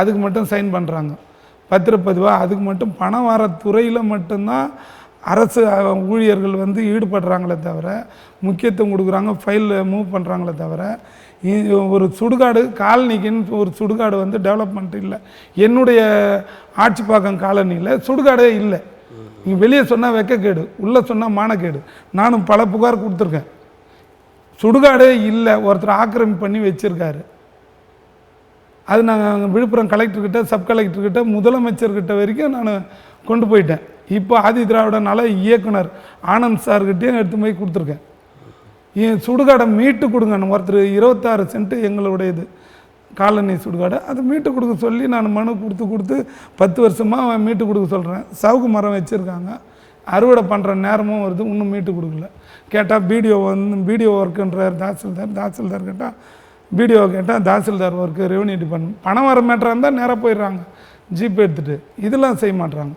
அதுக்கு மட்டும் சைன் பண்ணுறாங்க. பத்திரப்பதிவா அதுக்கு மட்டும் பணம் வர துறையில் மட்டும்தான் அரசு ஊழியர்கள் வந்து ஈடுபடுறாங்களே தவிர, முக்கியத்துவம் கொடுக்குறாங்க, ஃபைல் மூவ் பண்ணுறாங்களே தவிர, ஒரு சுடுகாடு காலனிக்குன்னு ஒரு சுடுகாடு வந்து டெவலப்மெண்ட் இல்லை. என்னுடைய ஆட்சிப்பாக்கம் காலனியில் சுடுகாடே இல்லை. நீங்கள் வெளியே சொன்னால் வெக்கக்கேடு, உள்ளே சொன்னால் மானக்கேடு. நானும் பல புகார் கொடுத்துருக்கேன். சுடுகாடே இல்லை, ஒருத்தர் ஆக்கிரமிப்பு பண்ணி வச்சுருக்காரு. அது நாங்கள் விழுப்புரம் கலெக்டர்கிட்ட, சப் கலெக்டர்கிட்ட, முதலமைச்சர்கிட்ட வரைக்கும் நான் கொண்டு போயிட்டேன். இப்போ ஆதி திராவிட நல இயக்குனர் ஆனந்த் சார்கிட்டையும் எடுத்து போய் கொடுத்துருக்கேன். சுடுகாடை மீட்டு கொடுங்கன்னு ஒருத்தர் 26 சென்ட் எங்களுடையது காலனி சுடுகாடை, அதை மீட்டு கொடுக்க சொல்லி நான் மனு கொடுத்து 10 வருஷமாக மீட்டு கொடுக்க சொல்கிறேன். சவுக்கு மரம் வச்சுருக்காங்க, அறுவடை பண்ணுற நேரமும் வருது, இன்னும் மீட்டு கொடுக்கல. கேட்டால் பிடிஓ ஒர்க்குன்றார் தாசில்தார் கேட்டால் பிடிஓ கேட்டால் தாசில்தார் ஒர்க்கு, ரெவன்யூ டிபார்ட்மெண்ட். பணம் வர மேட்டராக இருந்தால் நேராக போயிடுறாங்க ஜிபே எடுத்துகிட்டு. இதெல்லாம் செய்ய மாட்டுறாங்க.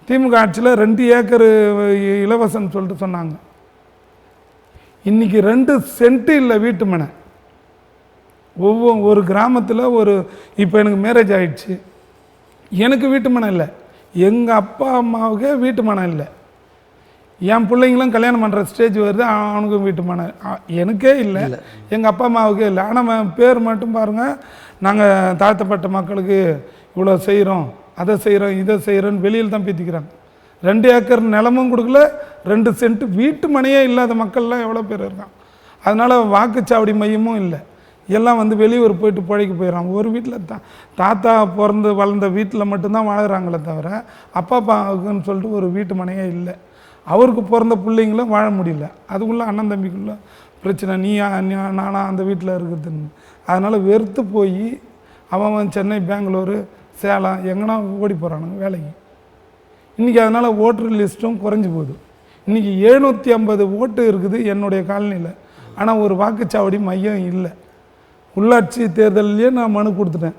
திமுக ஆட்சியில் 2 ஏக்கர் இலவசம்னு சொல்லிட்டு சொன்னாங்க. இன்றைக்கி 2 சென்ட் இல்லை வீட்டு மனை. ஒரு கிராமத்தில் இப்போ எனக்கு மேரேஜ் ஆகிடுச்சு, எனக்கு வீட்டு மனை இல்லை, எங்கள் அப்பா அம்மாவுக்கே வீட்டு மனை இல்லை. என் பிள்ளைங்களும் கல்யாணம் பண்ணுற ஸ்டேஜ் வருது, அவனுக்கும் வீட்டு மனை எனக்கே இல்லை, எங்கள் அப்பா அம்மாவுக்கே இல்லை. ஆனால் பேர் மட்டும் பாருங்கள், நாங்கள் தாழ்த்தப்பட்ட மக்களுக்கு இவ்வளோ செய்கிறோம், அதை செய்கிறோம், இதை செய்கிறோன்னு வெளியில் தான் பேத்திக்கிறாங்க. 2 ஏக்கர் நிலமும் கொடுக்கல, 2 சென்ட் வீட்டு மனையே இல்லாத மக்கள்லாம் எவ்வளோ பேர் இருக்காங்க. அதனால் வாக்குச்சாவடி மையமும் இல்லை, எல்லாம் வெளியூர் போயிட்டு பிழைக்க போயிடறாங்க. ஒரு வீட்டில் தாத்தா பிறந்து வளர்ந்த வீட்டில் மட்டும்தான் வாழ்கிறாங்களே தவிர அப்பா அப்பாவுக்குன்னு சொல்லிட்டு ஒரு வீட்டு மனையே இல்லை. அவருக்கு பிறந்த பிள்ளைங்களும் வாழ முடியல. அதுக்குள்ளே அண்ணன் தம்பிக்குள்ளே பிரச்சனை, நானா அந்த வீட்டில் இருக்கிறதுன்னு. அதனால் வெறுத்து போய் அவன் சென்னை, பெங்களூரு, சேலம் எங்கன்னா ஓடி போகிறானுங்க வேலைக்கு. இன்றைக்கி அதனால் ஓட்டர் லிஸ்ட்டும் குறைஞ்சி போகுது. இன்றைக்கி 750 ஓட்டு இருக்குது என்னுடைய காலனியில், ஆனால் ஒரு வாக்குச்சாவடி மையம் இல்லை. உள்ளாட்சி தேர்தல்லையே நான் மனு கொடுத்துட்டேன்,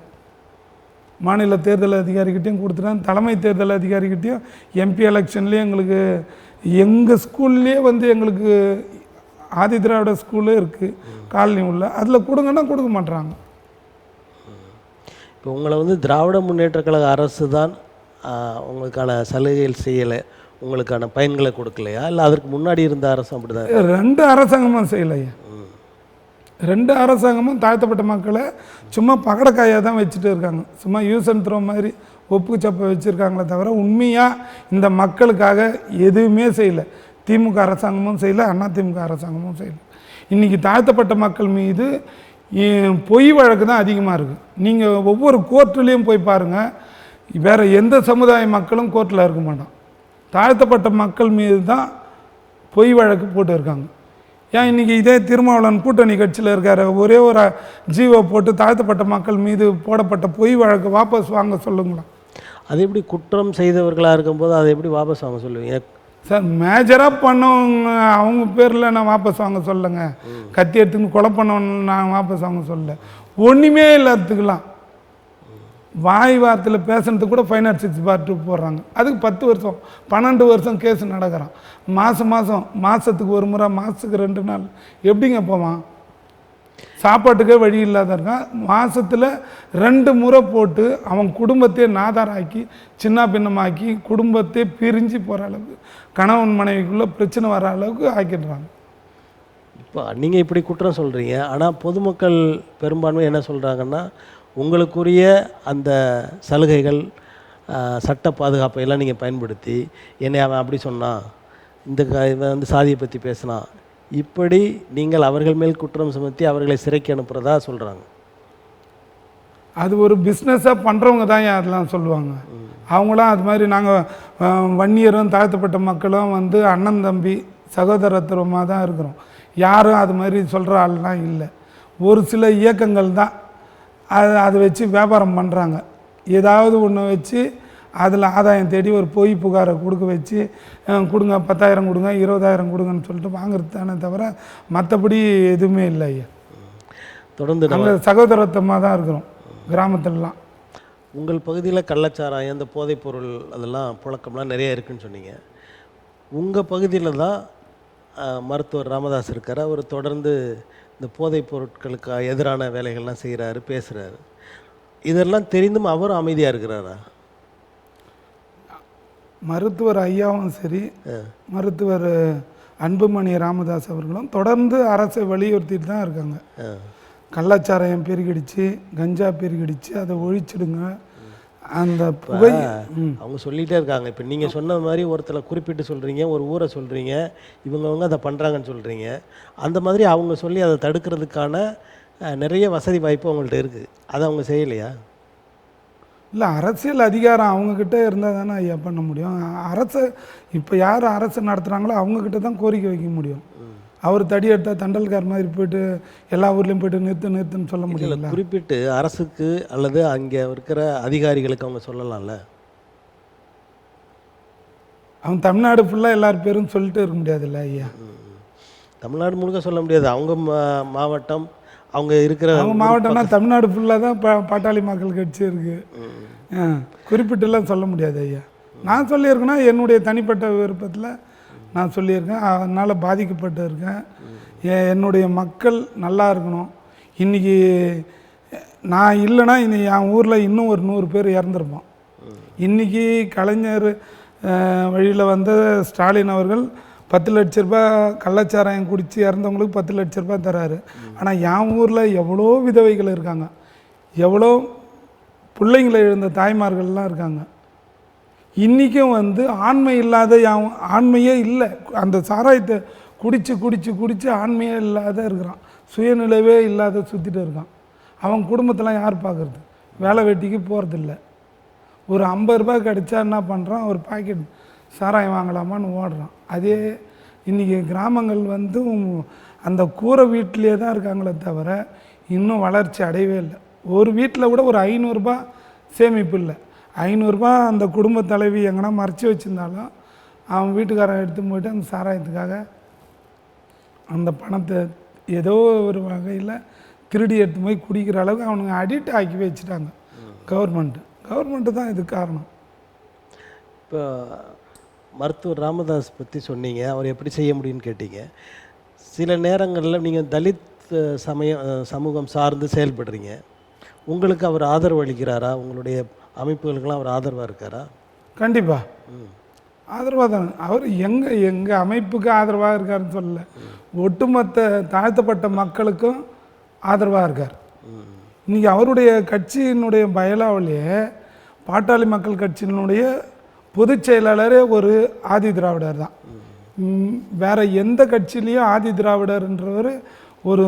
மாநில தேர்தல் அதிகாரிக்கிட்டையும் கொடுத்துட்டேன், தலைமை தேர்தல் அதிகாரிக்கிட்டையும். எம்பி எலெக்ஷன்லேயே எங்களுக்கு எங்கள் ஸ்கூல்லேயே எங்களுக்கு ஆதி திராவிட ஸ்கூலே இருக்குது காலனி உள்ள, அதில் கொடுங்கன்னா கொடுக்க மாட்டுறாங்க. இப்போ உங்களை திராவிட முன்னேற்ற கழக அரசு தான் உங்களுக்கான சலுகைகள் செய்யலை, உங்களுக்கான பயன்களை கொடுக்கலையா, இல்லை அதற்கு முன்னாடி இருந்த அரசு அப்படி தான்? 2 அரசாங்கமும் செய்யலையா. 2 அரசாங்கமும் தாழ்த்தப்பட்ட மக்களை சும்மா பகடக்காயாக தான் வச்சுட்டு இருக்காங்க. சும்மா யூஸ் அண்ட் த்ரோ மாதிரி ஒப்புக்கு சப்பை வச்சுருக்காங்களே தவிர உண்மையாக இந்த மக்களுக்காக எதுவுமே செய்யலை. திமுக அரசாங்கமும் செய்யலை, அதிமுக அரசாங்கமும் செய்யலை. இன்றைக்கி தாழ்த்தப்பட்ட மக்கள் மீது பொய் வழக்கு தான் அதிகமாக இருக்குது. நீங்கள் ஒவ்வொரு கோர்ட்டுலேயும் போய் பாருங்கள், வேறு எந்த சமுதாய மக்களும் கோர்ட்டில் இருக்க மாட்டோம். தாழ்த்தப்பட்ட மக்கள் மீது தான் பொய் வழக்கு போட்டு இருக்காங்க. ஏன் இன்றைக்கி இதே திருமாவளவன் கூட்டணி கட்சியில் இருக்கார், ஒரே ஒரு ஜீவோ போட்டு தாழ்த்தப்பட்ட மக்கள் மீது போடப்பட்ட பொய் வழக்கு வாபஸ் வாங்க சொல்லுங்களா? அது எப்படி குற்றம் செய்தவர்களாக இருக்கும்போது அதை எப்படி வாபஸ் வாங்க சொல்லுவீங்க சார்? மேஜராக பண்ணவங்க அவங்க பேரில் நான் வாபஸ் வாங்க சொல்லுங்க, கத்தி எடுத்துன்னு கொலை பண்ணவங்க நான் வாபஸ் வாங்க சொல்ல, ஒன்றுமே இல்லாததுக்கெல்லாம் வாய் வார்த்தையில் பேசுனதுக்கு கூட 506(2) போடுறாங்க. அதுக்கு 10 வருஷம் 12 வருஷம் கேஸ் நடக்கிறான். மாதத்துக்கு ஒரு முறை, மாதத்துக்கு 2 நாள் எப்படிங்க போவான்? சாப்பாட்டுக்கே வழி இல்லாத இருக்கான். மாதத்தில் 2 முறை போட்டு அவன் குடும்பத்தையே நாதாராக்கி சின்ன பின்னமாக்கி குடும்பத்தையே பிரிஞ்சு போகிற அளவுக்கு, கணவன் மனைவிக்குள்ளே பிரச்சனை வர அளவுக்கு ஆக்கிடுறாங்க. இப்போ நீங்கள் இப்படி குற்றம் சொல்கிறீங்க, ஆனால் பொதுமக்கள் பெரும்பான்மை என்ன சொல்கிறாங்கன்னா, உங்களுக்குரிய அந்த சலுகைகள், சட்ட பாதுகாப்பை எல்லாம் நீங்கள் பயன்படுத்தி என்னை அவன் அப்படி சொன்னான், இவன் சாதியை பற்றி பேசினான், இப்படி நீங்கள் அவர்கள் மேல் குற்றம் சுமத்தி அவர்களை சிறைக்கு அனுப்புகிறதா சொல்கிறாங்க. அது ஒரு பிஸ்னஸாக பண்ணுறவங்க தான் அதெல்லாம் சொல்லுவாங்க. அவங்களாம் அது மாதிரி நாங்கள் வன்னியரும் தாழ்த்தப்பட்ட மக்களும் அண்ணன் தம்பி சகோதரத்துவமாக தான் இருக்கிறோம். யாரும் அது மாதிரி சொல்கிற ஆள்லாம் இல்லை. ஒரு சில இயக்கங்கள் தான் அதை வச்சு வியாபாரம் பண்ணுறாங்க. ஏதாவது ஒன்று வச்சு அதில் ஆதாயம் தேடி ஒரு பொய் புகாரை கொடுக்க வச்சு கொடுங்க 10,000 கொடுங்க 20,000 கொடுங்கன்னு சொல்லிட்டு வாங்குறது தானே தவிர மற்றபடி எதுவுமே இல்லை ஐயா. தொடர்ந்து நாங்கள் சகோதரத்துவமாக தான் இருக்கிறோம் கிராமத்திலலாம். உங்கள் பகுதியில் கள்ளச்சாராயம், இந்த போதைப்பொருள் அதெல்லாம் புழக்கம்லாம் நிறைய இருக்குதுன்னு சொன்னீங்க. உங்கள் பகுதியில் தான் மருத்துவர் ராமதாஸ் இருக்கார். அவர் தொடர்ந்து இந்த போதைப் பொருட்களுக்கு எதிரான வேலைகள்லாம் செய்கிறாரு, பேசுகிறாரு. இதெல்லாம் தெரிந்தும் அவரும் அமைதியாக இருக்கிறாரா? மருத்துவர் ஐயாவும் சரி, மருத்துவர் அன்புமணி ராமதாஸ் அவர்களும் தொடர்ந்து அரசை வலியுறுத்திட்டு தான் இருக்காங்க. கள்ளச்சாராயம் பெருகிடுச்சு, கஞ்சா பெருகிடுச்சு, அதை ஒழிச்சிடுங்க, அந்த புகை அவங்க சொல்லிகிட்டே இருக்காங்க. இப்போ நீங்கள் சொன்ன மாதிரி ஒருத்தரை குறிப்பிட்டு சொல்கிறீங்க, ஒரு ஊரை சொல்கிறீங்க, இவங்கவங்க அதை பண்ணுறாங்கன்னு சொல்கிறீங்க. அந்த மாதிரி அவங்க சொல்லி அதை தடுக்கிறதுக்கான நிறைய வசதி வாய்ப்பு அவங்கள்ட்ட இருக்குது. அதை அவங்க செய்யலையா? இல்லை, அரசியல் அதிகாரம் அவங்கக்கிட்ட இருந்தால் தானே ஐயா பண்ண முடியும். அரசு இப்போ யார் அரசு நடத்துகிறாங்களோ அவங்கக்கிட்ட தான் கோரிக்கை வைக்க முடியும். அவர் தடி எடுத்தால் தண்டல்கார் மாதிரி போயிட்டு எல்லா ஊர்லேயும் போயிட்டு நிறுத்துன்னு சொல்ல முடியல. குறிப்பிட்டு அரசுக்கு அல்லது அங்கே இருக்கிற அதிகாரிகளுக்கு அவங்க சொல்லலாம்ல. அவன் தமிழ்நாடு ஃபுல்லாக எல்லார் பேரும் சொல்லிட்டு இருக்க முடியாதுல்ல ஐயா. தமிழ்நாடு முழுக்க சொல்ல முடியாது. அவங்க மாவட்டம், அவங்க இருக்கிற அவங்க மாவட்டம்னா தமிழ்நாடு ஃபுல்லாக தான் பாட்டாளி மக்கள் கட்சி இருக்குது. குறிப்பிட்டுலாம் சொல்ல முடியாது ஐயா. நான் சொல்லியிருக்கேன்னா என்னுடைய தனிப்பட்ட விருப்பத்தில் நான் சொல்லியிருக்கேன். அதனால் பாதிக்கப்பட்டு இருக்கேன். என்னுடைய மக்கள் நல்லா இருக்கணும். இன்றைக்கி நான் இல்லைன்னா இன்னைக்கு என் ஊரில் இன்னும் ஒரு 100 பேர் இறந்துருப்பான். இன்றைக்கி கலைஞர் வழியில் வந்த ஸ்டாலின் அவர்கள் 10 லட்ச ரூபா கள்ளச்சாராயம் குடித்து இறந்தவங்களுக்கு 10 லட்ச ரூபா தராரு. ஆனால் என் ஊரில் எவ்வளோ விதவைகள் இருக்காங்க, எவ்வளோ பிள்ளைங்களை இழந்த தாய்மார்கள்லாம் இருக்காங்க. இன்றைக்கும் ஆண்மை இல்லாத ஆண்மையே இல்லை. அந்த சாராயத்தை குடித்து குடித்து குடித்து ஆண்மையே இல்லாத இருக்கிறான். சுயநிலைவே இல்லாத சுற்றிட்டு இருக்கான். அவன் குடும்பத்தெலாம் யார் பார்க்குறது? வேலை வெட்டிக்கு போகிறதில்ல. ஒரு 50 ரூபா கிடச்சா என்ன பண்ணுறான்? ஒரு பாக்கெட் சாராயம் வாங்கலாமான்னு ஓடுறான். அதே இன்றைக்கி கிராமங்கள் அந்த கூரை வீட்டிலே தான் இருக்காங்களே தவிர இன்னும் வளர்ச்சி அடையவே இல்லை. ஒரு வீட்டில் கூட ஒரு 500 ரூபா சேமிப்பு இல்லை. 500 ரூபா அந்த குடும்ப தலைவி எங்கன்னா மறைச்சி வச்சுருந்தாலும் அவன் வீட்டுக்காரன் எடுத்து போயிட்டு அந்த சாராயத்துக்காக அந்த பணத்தை ஏதோ ஒரு வகையில் திருடி எடுத்து போய் குடிக்கிற அளவுக்கு அவனுங்க அடிக்ட் ஆக்கி வச்சுட்டாங்க. கவர்மெண்ட்டு தான் இதுக்கு காரணம். இப்போ மருத்துவர் ராமதாஸ் பற்றி சொன்னீங்க, அவர் எப்படி செய்ய முடியும்னு கேட்டீங்க. சில நேரங்களில் நீங்கள் தலித் சமூகம் சார்ந்து செயல்படுறீங்க. உங்களுக்கு அவர் ஆதரவு அளிக்கிறாரா? உங்களுடைய அமைப்புகளுக்கெல்லாம் அவர் ஆதரவாக இருக்காரா? கண்டிப்பாக ஆதரவாக தான். அவர் எங்கள் அமைப்புக்கு ஆதரவாக இருக்காருன்னு சொல்லலை, ஒட்டுமொத்த தாழ்த்தப்பட்ட மக்களுக்கும் ஆதரவாக இருக்கார். இன்றைக்கி அவருடைய கட்சியினுடைய பயலாவிலேயே பாட்டாளி மக்கள் கட்சியினுடைய பொதுச் செயலாளரே ஒரு ஆதி திராவிடர் தான். வேறு எந்த கட்சியிலையும் ஆதி திராவிடர்ன்றவர் ஒரு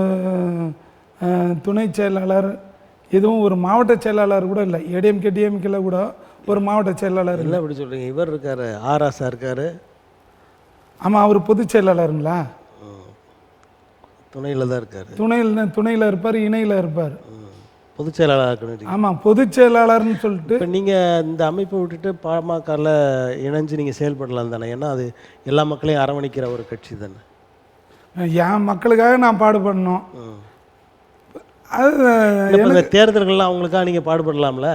துணை செயலாளர், எதுவும் ஒரு மாவட்ட செயலாளர் கூட இல்லை. ஏடிஎம்கே டிஎம்கேல கூட ஒரு மாவட்ட செயலாளர் இல்லை. அப்படி சொல்கிறீங்க. இவர் இருக்கார், ஆராசா இருக்கார். ஆமாம், அவர் பொதுச் செயலாளருங்களா? துணையில் தான் இருக்கார். துணையில் இருப்பார், இணையில் இருப்பார், பொதுச் செயலாளர். ஆமாம், பொதுச் செயலாளர்னு சொல்லிட்டு. இப்போ நீங்கள் இந்த அமைப்பை விட்டுட்டு பாமகவில் இணைஞ்சு நீங்கள் செயல்படலாம் தானே? ஏன்னா அது எல்லா மக்களையும் அரவணைக்கிற ஒரு கட்சி தானே. என் மக்களுக்காக நான் பாடுபடணும். அது தேர்தல்கள்லாம் அவங்களுக்காக நீங்கள் பாடுபடலாம்ல?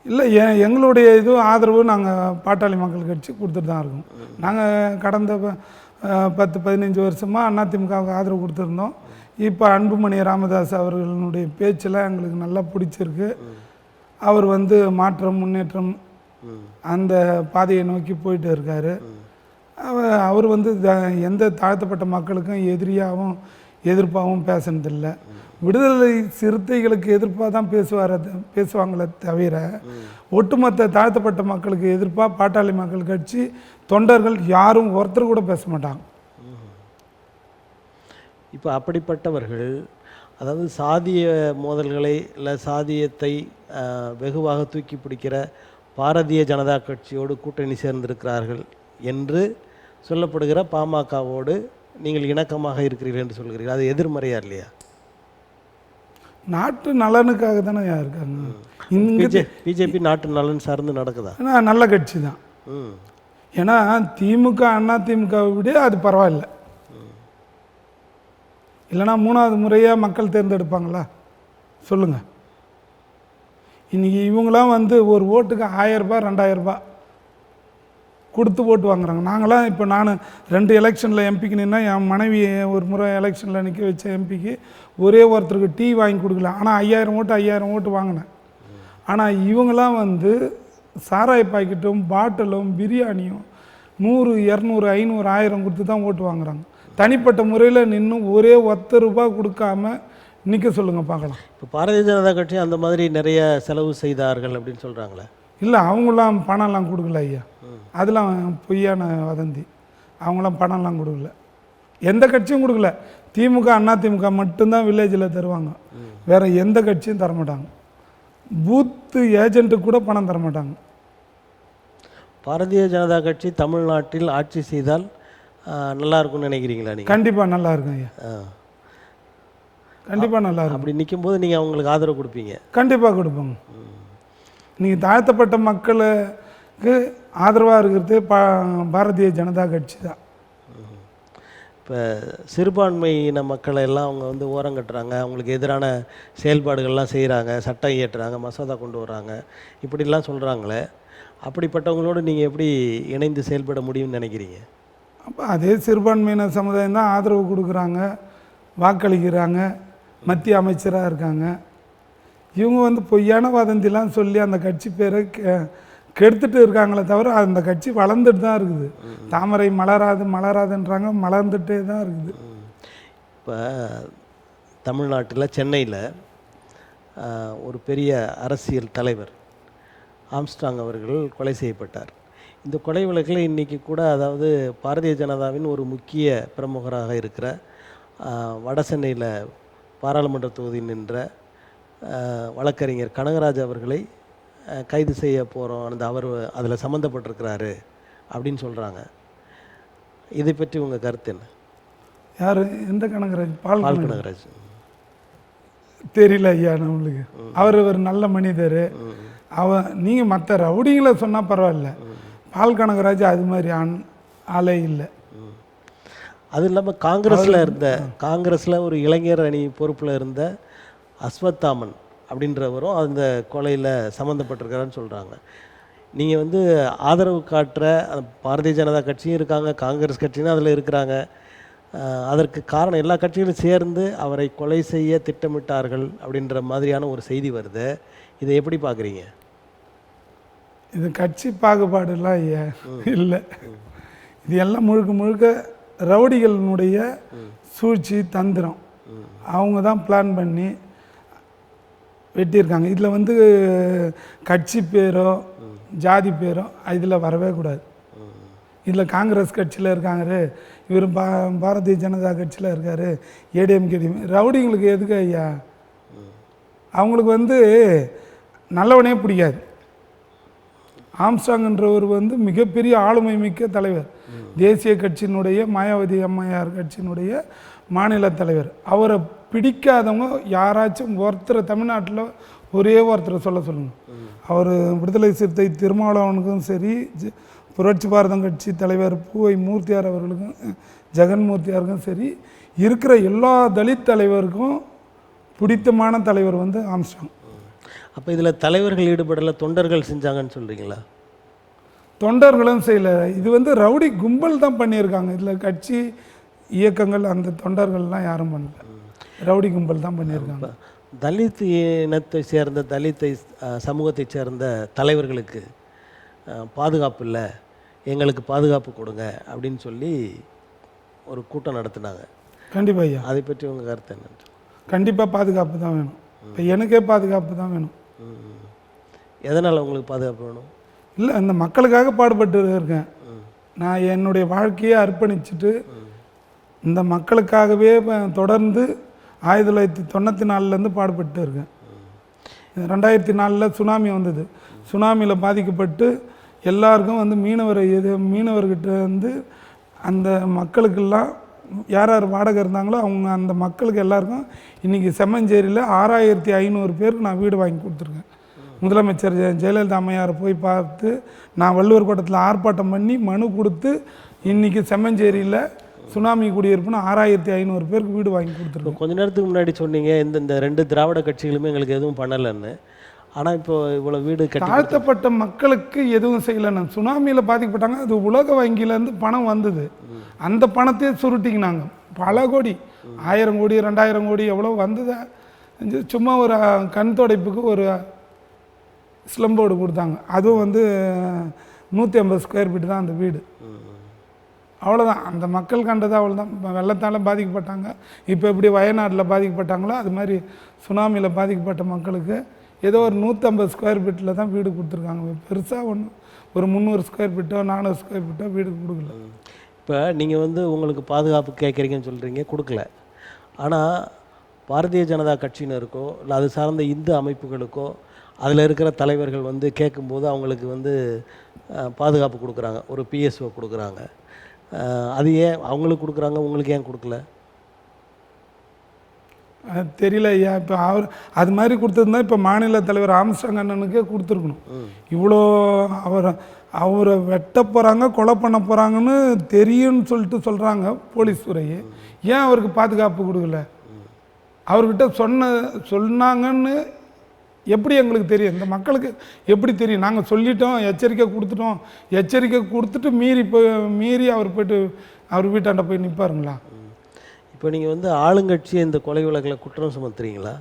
இல்லை, எங்களுடைய இதுவும் ஆதரவு நாங்கள் பாட்டாளி மக்கள் கட்சி கொடுத்துட்டு தான் இருக்கோம். நாங்கள் கடந்த 10-15 வருஷமாக அதிமுகவுக்கு ஆதரவு கொடுத்துருந்தோம். இப்போ அன்புமணி ராமதாஸ் அவர்களுடைய பேச்செல்லாம் எங்களுக்கு நல்லா பிடிச்சிருக்கு. அவர் மாற்றம் முன்னேற்றம் அந்த பாதையை நோக்கி போயிட்டு இருக்கார். அவர் எந்த தாழ்த்தப்பட்ட மக்களுக்கும் எதிரியாகவும் எதிர்ப்பாகவும் பேசுனதில்லை. விடுதலை சிறுத்தைகளுக்கு எதிர்ப்பாக தான் பேசுவாங்களே தவிர ஒட்டுமொத்த தாழ்த்தப்பட்ட மக்களுக்கு எதிர்ப்பாக பாட்டாளி மக்கள் கட்சி தொண்டர்கள் யாரும் ஒருத்தர் கூட பேச மாட்டாங்க. இப்போ அப்படிப்பட்டவர்கள், அதாவது சாதிய மோதல்களை இல்லை சாதியத்தை வெகுவாக தூக்கி பிடிக்கிற பாரதிய ஜனதா கட்சியோடு கூட்டணி சேர்ந்திருக்கிறார்கள் என்று சொல்லப்படுகிற பாமகவோடு நீங்கள் இணக்கமாக இருக்கிறீர்கள் என்று சொல்கிறீர்கள். அது எதிர்மறையா இல்லையா? நாட்டு நலனுக்காக தானே இருக்காங்க. பிஜேபி நாட்டு நலன் சார்ந்து நடக்குதா? நல்ல கட்சி தான். ஏன்னா திமுக அதிமுகவை விட அது பரவாயில்ல. இல்லைனா 3வது முறையாக மக்கள் தேர்ந்தெடுப்பாங்களா சொல்லுங்கள்? இன்றைக்கி இவங்களாம் ஒரு ஓட்டுக்கு 1000 ரூபா 2000 ரூபா கொடுத்து ஓட்டு வாங்குறாங்க. நாங்களாம் இப்போ நான் 2 எலெக்ஷனில் எம்பிக்கு நின்னா என் மனைவி ஒரு முறை எலெக்ஷனில் நிற்க வச்ச எம்பிக்கு ஒரே ஒருத்தருக்கு டீ வாங்கி கொடுக்கல. ஆனால் 5000 ஓட்டு வாங்கினேன். ஆனால் இவங்களாம் சாராய பாக்கெட்டும் பாட்டிலும் பிரியாணியும் 100 200 500 1000 கொடுத்து தான் ஓட்டு வாங்குறாங்க. தனிப்பட்ட முறையில் நின்று ஒரே ₹10 கொடுக்காம நிற்க சொல்லுங்கள் பார்க்கலாம். இப்போ பாரதிய ஜனதா கட்சி அந்த மாதிரி நிறைய செலவு செய்தார்கள் அப்படின்னு சொல்கிறாங்களே. இல்லை, அவங்களாம் பணம்லாம் கொடுக்கல ஐயா, அதெல்லாம் பொய்யான வதந்தி. அவங்களாம் பணம்லாம் கொடுக்கல, எந்த கட்சியும் கொடுக்கல. திமுக அண்ணா திமுக மட்டும்தான் வில்லேஜில் தருவாங்க, வேறு எந்த கட்சியும் தரமாட்டாங்க. பூத்து ஏஜென்ட்டுக்கு கூட பணம் தரமாட்டாங்க. பாரதிய ஜனதா கட்சி தமிழ்நாட்டில் ஆட்சி செய்தால் நல்லா இருக்கும்னு நினைக்கிறீங்களா நீங்கள்? கண்டிப்பாக நல்லா இருக்கும் ஐயா, கண்டிப்பாக நல்லா இருக்கும். அப்படி நிற்கும்போது நீங்கள் அவங்களுக்கு ஆதரவு கொடுப்பீங்க? கண்டிப்பாக கொடுப்போங்க. நீங்கள் தாழ்த்தப்பட்ட மக்களுக்கு ஆதரவாக இருக்கிறது பாரதிய ஜனதா கட்சி தான். இப்போ சிறுபான்மையின மக்களை எல்லாம் அவங்க வந்து ஓரங்கட்டுறாங்க, அவங்களுக்கு எதிரான செயல்பாடுகள்லாம் செய்கிறாங்க, சட்டம் இயற்றுறாங்க, மசோதா கொண்டு வர்றாங்க, இப்படிலாம் சொல்கிறாங்களே. அப்படிப்பட்டவங்களோடு நீங்கள் எப்படி இணைந்து செயல்பட முடியும்னு நினைக்கிறீங்க? அப்போ அதே சிறுபான்மையினர் சமுதாயம் தான் ஆதரவு கொடுக்குறாங்க, வாக்களிக்கிறாங்க, மத்திய அமைச்சராக இருக்காங்க. இவங்க வந்து பொய்யான வதந்திலாம் சொல்லி அந்த கட்சி பேரை கெடுத்துட்டு இருக்காங்களே தவிர அந்த கட்சி வளர்ந்துட்டு தான் இருக்குது. தாமரை மலராது மலராதுன்றாங்க, மலர்ந்துட்டே தான் இருக்குது. இப்போ தமிழ்நாட்டில் சென்னையில் ஒரு பெரிய அரசியல் தலைவர் ஆம்ஸ்ட்ராங் அவர்கள் கொலை செய்யப்பட்டார். இந்த கொலை வழக்கில் இன்றைக்கி கூட, அதாவது பாரதிய ஜனதாவின் ஒரு முக்கிய பிரமுகராக இருக்கிற வடசென்னையில் பாராளுமன்ற தொகுதி நின்ற வழக்கறிஞர் கனகராஜ் அவர்களை கைது செய்ய போகிறோம், அவர் அதில் சம்மந்தப்பட்டிருக்கிறாரு அப்படின்னு சொல்கிறாங்க. இதை பற்றி உங்கள் கருத்து என்ன? யார், எந்த கனகராஜ்? பால் கனகராஜ் தெரியல ஐயா நம்மளுக்கு. அவர் ஒரு நல்ல மனிதர். நீங்கள் மற்ற ரவுடிங்களை சொன்னால் பரவாயில்ல, பால் கனகராஜ் அது மாதிரி ஆளே இல்லை. அது இல்லாமல் காங்கிரஸில் ஒரு இளைஞர் அணி பொறுப்பில் இருந்த அஸ்வத்தாமன் அப்படின்றவரும் அந்த கொலையில் சம்மந்தப்பட்டிருக்காருன்னு சொல்கிறாங்க. நீங்கள் வந்து ஆதரவு காட்டுற பாரதிய ஜனதா கட்சியும் இருக்காங்க, காங்கிரஸ் கட்சியும் அதில் இருக்கிறாங்க. அதற்கு காரணம் எல்லா கட்சிகளும் சேர்ந்து அவரை கொலை செய்ய திட்டமிட்டார்கள் அப்படின்ற மாதிரியான ஒரு செய்தி வருது. இதை எப்படி பார்க்குறீங்க? இது கட்சி பாகுபாடுலாம் ஐயா இல்லை, இது எல்லாம் முழுக்க முழுக்க ரவுடிகளினுடைய சூழ்ச்சி தந்திரம். அவங்க தான் பிளான் பண்ணி வெட்டியிருக்காங்க. இதில் வந்து கட்சி பேரோ ஜாதி பேரோ இதில் வரவே கூடாது. இதில் காங்கிரஸ் கட்சியில் இருக்காங்க, இவர் பாரதிய ஜனதா கட்சியில் இருக்கார், ஏடிஎம்கே. ரவுடிங்களுக்கு எதுக்கு ஐயா? அவங்களுக்கு வந்து நல்லவனே பிடிக்காது. ஆம்ஸ்ட்ராங்ன்றவர் வந்து மிகப்பெரிய ஆளுமை மிக்க தலைவர், தேசிய கட்சியினுடைய மாயாவதி அம்மையார் கட்சியினுடைய மாநில தலைவர். அவரை பிடிக்காதவங்க யாராச்சும் ஒருத்தர் தமிழ்நாட்டில் ஒரே ஒருத்தரை சொல்லுங்கள். அவர் விடுதலை சிறுத்தை திருமாவளவனுக்கும் சரி, புரட்சி பாரதம் கட்சி தலைவர் பூவை மூர்த்தியார் அவர்களுக்கும், ஜெகன்மூர்த்தியாருக்கும் சரி, இருக்கிற எல்லா தலித் தலைவருக்கும் பிடித்தமான தலைவர் வந்து ஆம்ஸ்ட்ராங். அப்போ இதில் தலைவர்கள் ஈடுபடலை, தொண்டர்கள் செஞ்சாங்கன்னு சொல்கிறீங்களா? தொண்டர்களும் செய்யலை, இது வந்து ரவுடி கும்பல் தான் பண்ணியிருக்காங்க. இதில் கட்சி இயக்கங்கள் அந்த தொண்டர்கள்லாம் யாரும் பண்ணல, ரவுடி கும்பல் தான் பண்ணியிருக்காங்க. தலித் இனத்தை சேர்ந்த தலித்தை சமூகத்தை சேர்ந்த தலைவர்களுக்கு பாதுகாப்பு இல்லை, எங்களுக்கு பாதுகாப்பு கொடுங்க அப்படின்னு சொல்லி ஒரு கூட்டம் நடத்தினாங்க. கண்டிப்பாக ஐயா, அதை பற்றி உங்கள் கருத்து என்ன? கண்டிப்பாக பாதுகாப்பு தான் வேணும். இப்போ எனக்கே பாதுகாப்பு தான் வேணும். எதனால் உங்களுக்கு பாதுகாப்பு வேணும்? இல்லை, அந்த மக்களுக்காக பாடுபட்டு இருக்கேன். நான் என்னுடைய வாழ்க்கையை அர்ப்பணிச்சுட்டு இந்த மக்களுக்காகவே தொடர்ந்து 1994 பாடுபட்டு இருக்கேன். 2004 சுனாமி வந்தது. சுனாமியில் பாதிக்கப்பட்டு எல்லாருக்கும் வந்து மீனவர்கிட்ட வந்து அந்த மக்களுக்கெல்லாம் யார் யார் வாடகை இருந்தாங்களோ அவங்க அந்த மக்களுக்கு எல்லாருக்கும் இன்றைக்கி செம்மஞ்சேரியில் 6500 பேருக்கு நான் வீடு வாங்கி கொடுத்துருக்கேன். முதலமைச்சர் ஜெயலலிதா அம்மையாரை போய் பார்த்து நான் வள்ளுவர் கோட்டத்தில் ஆர்ப்பாட்டம் பண்ணி மனு கொடுத்து இன்றைக்கி செம்மஞ்சேரியில் சுனாமி குடியிருப்புன்னு 6500 பேருக்கு வீடு வாங்கி கொடுத்துருக்கோம். கொஞ்ச நேரத்துக்கு முன்னாடி சொன்னீங்க இந்த 2 திராவிட கட்சிகளுமே எங்களுக்கு எதுவும் பண்ணலைன்னு. ஆனால் இப்போ இவ்வளோ வீடு தாழ்த்தப்பட்ட மக்களுக்கு எதுவும் செய்யலைன்னு. சுனாமியில் பாதிக்கப்பட்டாங்க, அது உலக வங்கியிலேருந்து பணம் வந்தது, அந்த பணத்தையே சுருட்டிக்கினாங்க. பல கோடி, 1000 கோடி 2000 கோடி எவ்வளோ வந்ததை சும்மா ஒரு கண் துடைப்புக்கு ஒரு ஸ்லம்போர்டு கொடுத்தாங்க. அதுவும் வந்து 150 ஸ்கொயர் ஃபீட் தான் அந்த வீடு. அவ்வளோதான். அந்த மக்கள் கண்டது அவ்வளோதான். வெள்ளத்தால் பாதிக்கப்பட்டாங்க. இப்போ எப்படி வயநாட்டில் பாதிக்கப்பட்டாங்களோ அது மாதிரி சுனாமியில் பாதிக்கப்பட்ட மக்களுக்கு ஏதோ ஒரு 150 ஸ்கொயர் ஃபீட்டில் தான் வீடு கொடுத்துருக்காங்க. பெருசாக ஒன்றும் ஒரு 300 ஸ்கொயர் ஃபீட்டோ 400 ஸ்கொயர் ஃபீட்டோ வீடு கொடுக்கல. இப்போ நீங்கள் வந்து உங்களுக்கு பாதுகாப்பு கேட்குறீங்கன்னு சொல்கிறீங்க, கொடுக்கல. ஆனால் பாரதிய ஜனதா கட்சியினருக்கோ இல்லை அது சார்ந்த இந்து அமைப்புகளுக்கோ அதில் இருக்கிற தலைவர்கள் வந்து கேட்கும்போது அவங்களுக்கு வந்து பாதுகாப்பு கொடுக்குறாங்க, ஒரு பிஎஸ்ஓ கொடுக்குறாங்க. அது ஏன் அவங்களுக்கு கொடுக்குறாங்க, உங்களுக்கு ஏன் கொடுக்கல? அது தெரியல ஐயா. இப்போ அவர் அது மாதிரி கொடுத்துருந்தா இப்போ மாநில தலைவர் ஆம்ஸ்ட்ராங் அண்ணனுக்கே கொடுத்துருக்கணும். இவ்வளோ அவரை வெட்ட போகிறாங்க, கொலை பண்ண போகிறாங்கன்னு தெரியும்னு சொல்கிறாங்க போலீஸ் துறையே. ஏன் அவருக்கு பாதுகாப்பு கொடுக்கல? அவர்கிட்ட சொன்னாங்கன்னு எப்படி எங்களுக்கு தெரியும்? இந்த மக்களுக்கு எப்படி தெரியும்? நாங்கள் சொல்லிட்டோம், எச்சரிக்கை கொடுத்துட்டு மீறி அவர் போய்ட்டு அவர் வீட்டாண்ட போய் நிற்பாருங்களா? இப்போ நீங்கள் வந்து ஆளுங்கட்சியை இந்த கொலை வழக்கில் குற்றம் சுமத்துறீங்களா?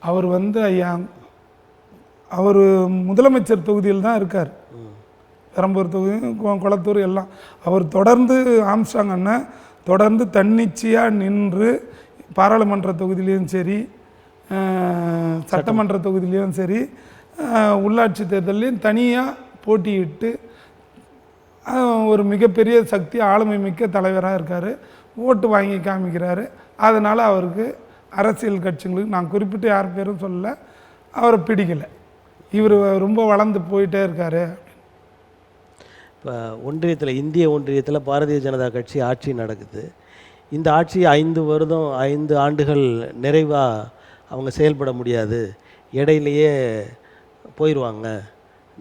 அவர் வந்து ஐயா அவர் முதலமைச்சர் தொகுதியில் தான் இருக்கார். பெரம்பூர் தொகுதி, குளத்தூர் எல்லாம். அவர் தொடர்ந்து ஆம்ஸ்ட்ராங் அண்ணன் தொடர்ந்து தன்னிச்சையாக நின்று பாராளுமன்ற தொகுதியிலையும் சரி, சட்டமன்ற தொகுதியிலையும் சரி, உள்ளாட்சி தேர்தலையும் தனியாக போட்டியிட்டு ஒரு மிகப்பெரிய சக்தி ஆளுமை மிக்க தலைவராக இருக்கார். ஓட்டு வாங்கி காமிக்கிறாரு. அதனால் அவருக்கு அரசியல் கட்சிங்களுக்கு, நான் குறிப்பிட்டு யார் பேரும் சொல்லலை, அவரை பிடிக்கலை. இவர் ரொம்ப வளர்ந்து போயிட்டே இருக்கார். இப்போ ஒன்றியத்தில், இந்திய ஒன்றியத்தில் பாரதிய ஜனதா கட்சி ஆட்சி நடக்குது. இந்த ஆட்சி 5 ஆண்டுகள் நிறைவாக அவங்க செயல்பட முடியாது, இடையிலேயே போயிடுவாங்க.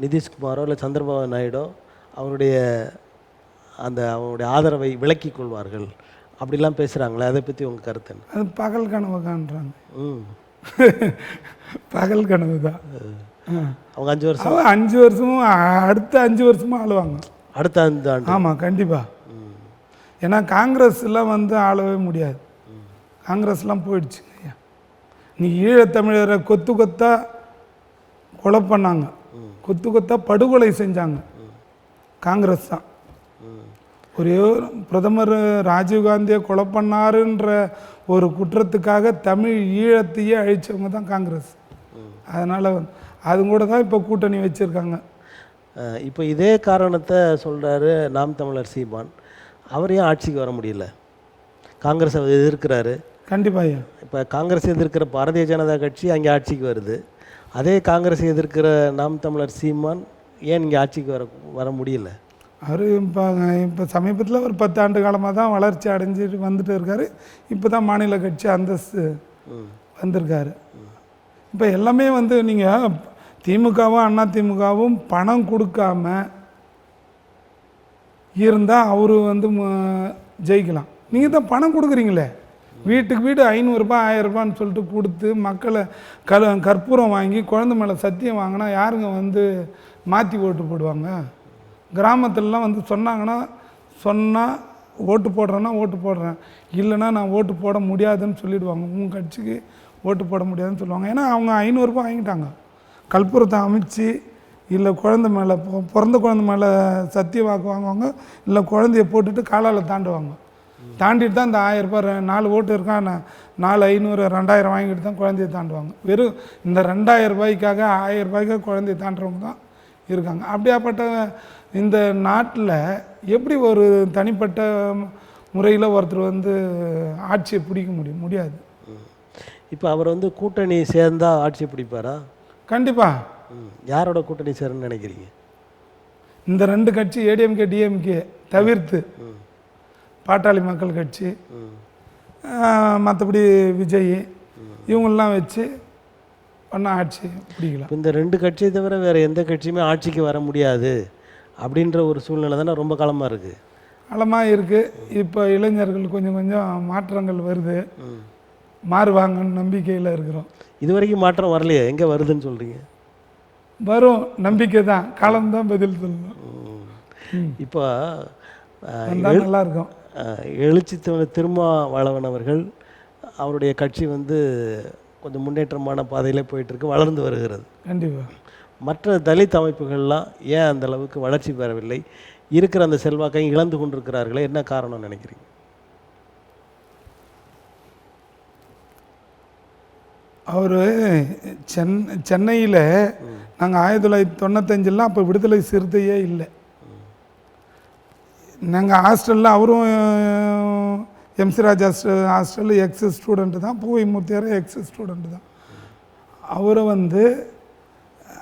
நிதிஷ்குமாரோ இல்லை சந்திரபாபு நாயுடோ அவருடைய ஆதரவை விலக்கிக் கொள்வார்கள் அப்படிலாம் பேசுகிறாங்களே, அதை பற்றி உங்கள் கருத்து என்ன? அது பகல் கனவு காண்றாங்க. பகல் கனவு தான். அவங்க 5 வருஷம் 5 வருஷமும் அடுத்த 5 வருஷமும் ஆளுவாங்க. அடுத்த 5 ஆண்டு. ஆமாம், கண்டிப்பாக. ஏன்னா காங்கிரஸ்லாம் வந்து ஆளவே முடியாது. காங்கிரஸ்லாம் போயிடுச்சு ஐயா. இன்னைக்கு ஈழத்தமிழரை கொத்தா கொலை பண்ணாங்க, கொத்தா படுகொலை செஞ்சாங்க காங்கிரஸ் தான். ஒரே பிரதமர் ராஜீவ்காந்தியை கொலை பண்ணாருன்ற ஒரு குற்றத்துக்காக தமிழ் ஈழத்தையே அழித்தவங்க தான் காங்கிரஸ். அதனால் அது கூட தான் இப்போ கூட்டணி வச்சுருக்காங்க. இப்போ இதே காரணத்தை சொல்கிறாரு நாம் தமிழர் சீமான். அவர் ஏன் ஆட்சிக்கு வர முடியல? காங்கிரஸ் எதிர்க்கிறாரு. கண்டிப்பாக ஐயா. இப்போ காங்கிரஸ் எதிர்க்கிற பாரதிய ஜனதா கட்சி அங்கே ஆட்சிக்கு வருது. அதே காங்கிரஸ் எதிர்க்கிற நாம் தமிழர் சீமான் ஏன் இங்கே ஆட்சிக்கு வர முடியல? அவர் இப்போ சமீபத்தில் ஒரு 10 ஆண்டு காலமாக தான் வளர்ச்சி அடைஞ்சிட்டு வந்துட்டு இருக்கார். இப்போ தான் மாநில கட்சி அந்தஸ்து வந்திருக்காரு. இப்போ எல்லாமே வந்து நீங்கள் திமுகவும் அண்ணா திமுகவும் பணம் கொடுக்காம இருந்தால் அவரு வந்து ஜெயிக்கலாம். நீங்கள் தான் பணம் கொடுக்குறீங்களே, வீட்டுக்கு வீடு 500 ரூபாய் 1000 ரூபான்னு சொல்லிட்டு கொடுத்து மக்களை கற்பூரம் வாங்கி குழந்தை மேலே சத்தியம் வாங்கினா யாருங்க வந்து மாற்றி ஓட்டு போடுவாங்க? கிராமத்துலலாம் வந்து சொன்னால் ஓட்டு போடுறேன்னா ஓட்டு போடுறேன், இல்லைன்னா நான் ஓட்டு போட முடியாதுன்னு சொல்லிவிடுவாங்க. உங்கள் கட்சிக்கு ஓட்டு போட முடியாதுன்னு சொல்லுவாங்க. ஏன்னா அவங்க 500 ரூபாய் வாங்கிட்டாங்க. கற்பூரத்தை அமைச்சு இல்லை குழந்தை மேலே பிறந்த குழந்தை மேலே சத்திய வாக்கு வாங்குவாங்க, இல்லை குழந்தைய போட்டுட்டு காலால் தாண்டுவாங்க. தாண்டிட்டு தான் இந்த 1000 ரூபாய் 4 ஓட்டு இருக்கான் 4 500 2000 வாங்கிட்டு தான் குழந்தைய தாண்டுவாங்க. வெறும் இந்த 2000 ரூபாய்க்காக 1000 ரூபாய்க்காக குழந்தைய தாண்டுறவங்க தான் இருக்காங்க. அப்படியாப்பட்ட இந்த நாட்டில் எப்படி ஒரு தனிப்பட்ட முறையில் ஒருத்தர் வந்து ஆட்சியை பிடிக்க முடியாது. இப்போ அவர் வந்து கூட்டணி சேர்ந்தால் ஆட்சியை பிடிப்பாரா? கண்டிப்பாக. யாரோட கூட்டணி சேருன்னு நினைக்கிறீங்க? இந்த 2 கட்சி ஏடிஎம்கே டிஎம்கே தவிர்த்து பாட்டாளி மக்கள் கட்சி, மற்றபடி விஜய், இவங்கெல்லாம் வச்சு பண்ண ஆட்சி பிடிக்கலாம். இந்த 2 கட்சியை தவிர வேறு எந்த கட்சியுமே ஆட்சிக்கு வர முடியாது அப்படின்ற ஒரு சூழ்நிலை தானே ரொம்ப காலமாக இருக்குது. காலமாக இருக்குது. இப்போ இளைஞர்கள் கொஞ்சம் மாற்றங்கள் வருது, மாறுவாங்கன்னு நம்பிக்கையில் இருக்கிறோம். இது வரைக்கும் மாற்றம் வரலையே, எங்கே வருதுன்னு சொல்கிறீங்க? வரும், நம்பிக்கை தான், காலம்தான் பதில் சொல்லணும். இப்போ நல்லா இருக்கும். எழுச்சி திருமாவளவன் அவர்கள், அவருடைய கட்சி வந்து கொஞ்சம் முன்னேற்றமான பாதையில் போயிட்டுருக்கு, வளர்ந்து வருகிறது. கண்டிப்பாக. மற்ற தலித் அமைப்புகள்லாம் ஏன் அந்த அளவுக்கு வளர்ச்சி பெறவில்லை? இருக்கிற அந்த செல்வாக்கையும் இழந்து கொண்டிருக்கிறார்களே, என்ன காரணம் நினைக்கிறீங்க? அவர் சென்னையில் நாங்கள் 1995 அப்போ விடுதலை சிறுத்தையே இல்லை. நாங்கள் ஹாஸ்டலில் அவரும் எம்சி ராஜா ஹாஸ்டலில் எக்ஸ் ஸ்டூடெண்ட்டு தான், பூவை மூர்த்தியார் எக்ஸ் ஸ்டூடெண்ட்டு தான். அவரை வந்து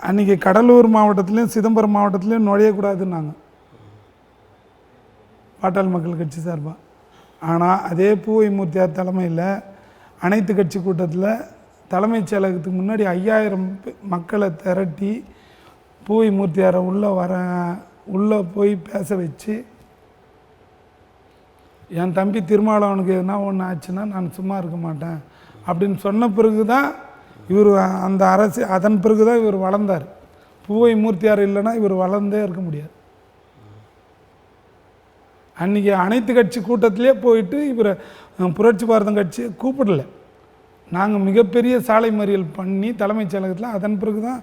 அன்றைக்கி கடலூர் மாவட்டத்துலேயும் சிதம்பரம் மாவட்டத்துலேயும் நுழையக்கூடாதுன்னாங்க பாட்டாளி மக்கள் கட்சி சார்பாக. ஆனால் அதே பூவை மூர்த்தியார் தலைமையில் அனைத்து கட்சி கூட்டத்தில் தலைமைச் செயலகத்துக்கு முன்னாடி 5000 மக்களை திரட்டி பூவை மூர்த்தியாரை உள்ளே போய் பேச வச்சு, என் தம்பி திருமாவளவனுக்கு எதுனா ஒன்று ஆச்சுன்னா நான் சும்மா இருக்க மாட்டேன் அப்படின்னு சொன்ன பிறகு தான் இவர் அந்த அரசு, அதன் பிறகு தான் இவர் வளர்ந்தார். பூவை மூர்த்தியார் இல்லைன்னா இவர் வளர்ந்தே இருக்க முடியாது. அன்றைக்கி அனைத்து கட்சி கூட்டத்திலே போயிட்டு இவர் புரட்சி பாரதம் கட்சியை கூப்பிடல. நாங்கள் மிகப்பெரிய சாலை மறியல் பண்ணி தலைமைச் செயலகத்தில், அதன் பிறகு தான்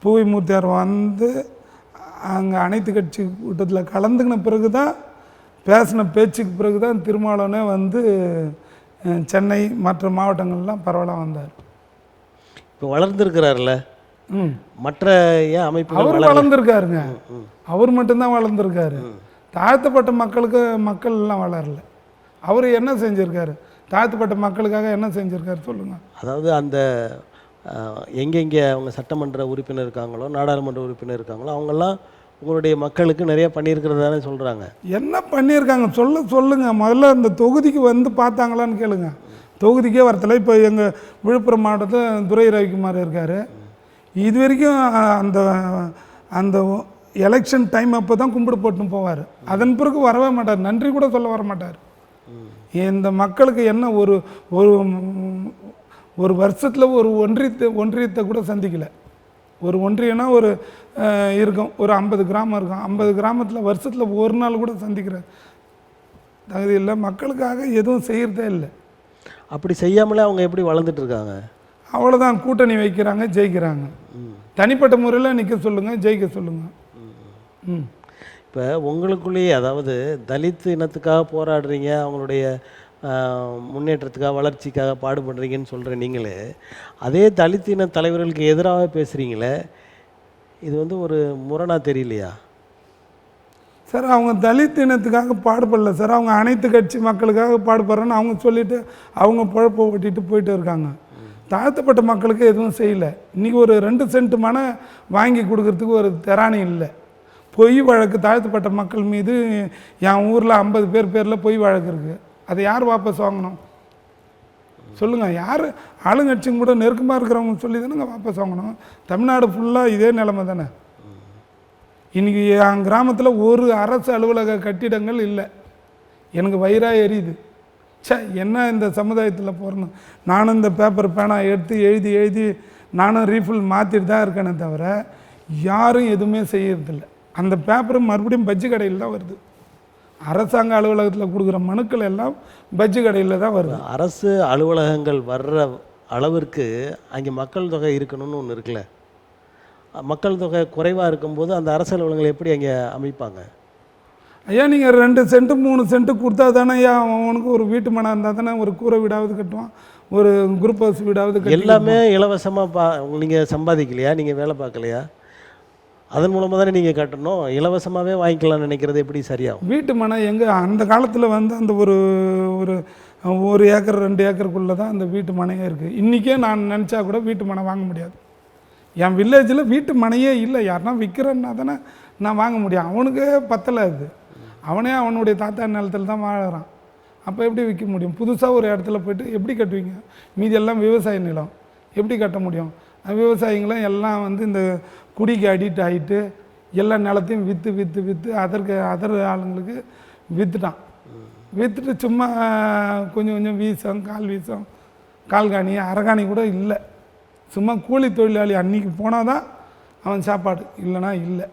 பூவை மூர்த்தியார் வந்து அங்கே அனைத்து கட்சி கூட்டத்தில் கலந்துக்கின பிறகு தான், பேசின பேச்சுக்கு பிறகு தான் திருமாவளவனே வந்து சென்னை மற்ற மாவட்டங்கள்லாம் பரவலாக வந்தார். இப்போ வளர்ந்துருக்கிறார்ல, மற்ற ஏன் அமைப்பு அவர் வளர்ந்துருக்காருங்க. அவர் மட்டும்தான் வளர்ந்துருக்காரு. தாழ்த்தப்பட்ட மக்களுக்கு மக்கள் எல்லாம் வளரல. அவர் என்ன செஞ்சுருக்காரு? தாழ்த்தப்பட்ட மக்களுக்காக என்ன செஞ்சுருக்காரு சொல்லுங்கள். அதாவது அந்த எங்கெங்கே அவங்க சட்டமன்ற உறுப்பினர் இருக்காங்களோ, நாடாளுமன்ற உறுப்பினர் இருக்காங்களோ, அவங்கெல்லாம் உங்களுடைய மக்களுக்கு நிறைய பண்ணியிருக்கிறதானே சொல்கிறாங்க. என்ன பண்ணியிருக்காங்க சொல்லுங்கள். முதல்ல அந்த தொகுதிக்கு வந்து பார்த்தாங்களான்னு கேளுங்க. தொகுதிக்கே வரதில்லை. இப்போ எங்கள் விழுப்புரம் மாவட்டத்தில் துரை ரவிக்குமார் இருக்கார். இது வரைக்கும் அந்த அந்த எலெக்ஷன் டைம் அப்போ தான் கும்பிடு போட்டுன்னு போவார். அதன் பிறகு வரவே மாட்டார். நன்றி கூட சொல்ல வர மாட்டார். இந்த மக்களுக்கு என்ன ஒரு ஒரு வருஷத்தில் ஒரு ஒன்றியத்தை கூட சந்திக்கலை. ஒரு ஒன்றியம்னா ஒரு இருக்கும், ஒரு 50 கிராமம் இருக்கும். 50 கிராமத்தில் வருஷத்தில் ஒரு நாள் கூட சந்திக்கிற தகுதி இல்லை. மக்களுக்காக எதுவும் செய்கிறதே இல்லை. அப்படி செய்யாமலே அவங்க எப்படி வளர்ந்துட்டு இருக்காங்க? அவ்வளோதான், கூட்டணி வைக்கிறாங்க, ஜெயிக்கிறாங்க. தனிப்பட்ட முறையில் நிற்க சொல்லுங்கள், ஜெயிக்க சொல்லுங்கள். இப்போ உங்களுக்குள்ளேயே, அதாவது தலித் இனத்துக்காக போராடுறீங்க, அவங்களுடைய முன்னேற்றத்துக்காக வளர்ச்சிக்காக பாடுபடுறீங்கன்னு சொல்கிற நீங்களே, அதே தலித் இன தலைவர்களுக்கு எதிராக பேசுகிறீங்களே, இது வந்து ஒரு முரணாக தெரியலையா சார்? அவங்க தலித் இனத்துக்காக பாடுபடல சார், அவங்க அனைத்து கட்சி மக்களுக்காக பாடுபடுறேன்னு அவங்க சொல்லிவிட்டு அவங்க பொழப்பை ஓட்டிகிட்டு போயிட்டு இருக்காங்க. தாழ்த்தப்பட்ட மக்களுக்கு எதுவும் செய்யலை. இன்றைக்கி ஒரு 2 சென்ட் மனை வாங்கி கொடுக்கறதுக்கு ஒரு திராணி இல்லை. பொய் வழக்கு தாழ்த்தப்பட்ட மக்கள் மீது என் ஊரில் 50 பேர் பேரில் பொய் வழக்கு இருக்குது. அதை யார் வாபஸ் வாங்கணும் சொல்லுங்கள்? யார்? ஆளுங்கட்சியும் கூட நெருக்கமாக இருக்கிறவங்க சொல்லி தானேங்க வாபஸ் வாங்கணும். தமிழ்நாடு ஃபுல்லாக இதே நிலைமை தானே. இன்றைக்கி என் கிராமத்தில் ஒரு அரசு அலுவலக கட்டிடங்கள் இல்லை. எனக்கு வயிறாக எரியுது. என்ன இந்த சமுதாயத்தில் போகிறணும். நானும் இந்த பேப்பர் பேனா எடுத்து எழுதி நானும் ரீஃபில் மாற்றிட்டு தான் இருக்கேனே தவிர யாரும் எதுவுமே செய்யறதில்லை. அந்த பேப்பர் மறுபடியும் பஜ்ஜி கடையில் தான் வருது. அரசாங்க அலுவலகத்தில் கொடுக்குற மனுக்கள் எல்லாம் பஜ்ஜி கடையில் தான் வருது. அரசு அலுவலகங்கள் வர்ற அளவிற்கு அங்கே மக்கள் தொகை இருக்கணும்னு ஒன்று இருக்குல்ல. மக்கள் தொகை குறைவாக இருக்கும்போது அந்த அரசு அலுவலகங்கள் எப்படி அங்கே அமைப்பாங்க? ஐயா, நீங்கள் 2 சென்ட் 3 சென்ட் கொடுத்தா தானே ஐயா அவனுக்கு ஒரு வீட்டு மனம் இருந்தால் தானே ஒரு கூரை வீடாவது கட்டுவான், ஒரு குரூப் ஹவுஸ் வீடாவது கட்டி. எல்லாமே இலவசமாக நீங்கள் சம்பாதிக்கலையா? நீங்கள் வேலை பார்க்கலையா? அதன் மூலமாக தானே நீங்கள் கட்டணும். இலவசமாகவே வாங்கிக்கலாம்னு நினைக்கிறது எப்படி சரியாகும்? வீட்டு மனை எங்கே? அந்த காலத்தில் வந்து அந்த ஒரு ஏக்கர் 2 ஏக்கருக்குள்ளே தான் அந்த வீட்டு மனையே இருக்குது. இன்றைக்கே நான் நினச்சா கூட வீட்டு மனை வாங்க முடியாது. என் வில்லேஜில் வீட்டு மனையே இல்லை. யாருன்னா விற்கிறேன்னா தானே நான் வாங்க முடியும். அவனுக்கே பத்தலை. அது அவனே அவனுடைய தாத்தா நிலத்தில் தான் வாழறான். அப்போ எப்படி விற்க முடியும்? புதுசாக ஒரு இடத்துல போய்ட்டு எப்படி கட்டுவீங்க? மீதி எல்லாம் விவசாய நிலம், எப்படி கட்ட முடியும்? விவசாயிங்களும் எல்லாம் வந்து இந்த குடிக்கு அடிக்ட் ஆகிட்டு எல்லா நிலத்தையும் விற்று அதர் ஆளுங்களுக்கு விற்றுட்டான். விற்றுட்டு சும்மா கொஞ்சம் வீசம், கால் வீசம், கால்காணி, அரகாணி கூட இல்லை. சும்மா கூலி தொழிலாளி அன்றைக்கி போனால் தான் அவன் சாப்பாடு, இல்லைனா இல்லை.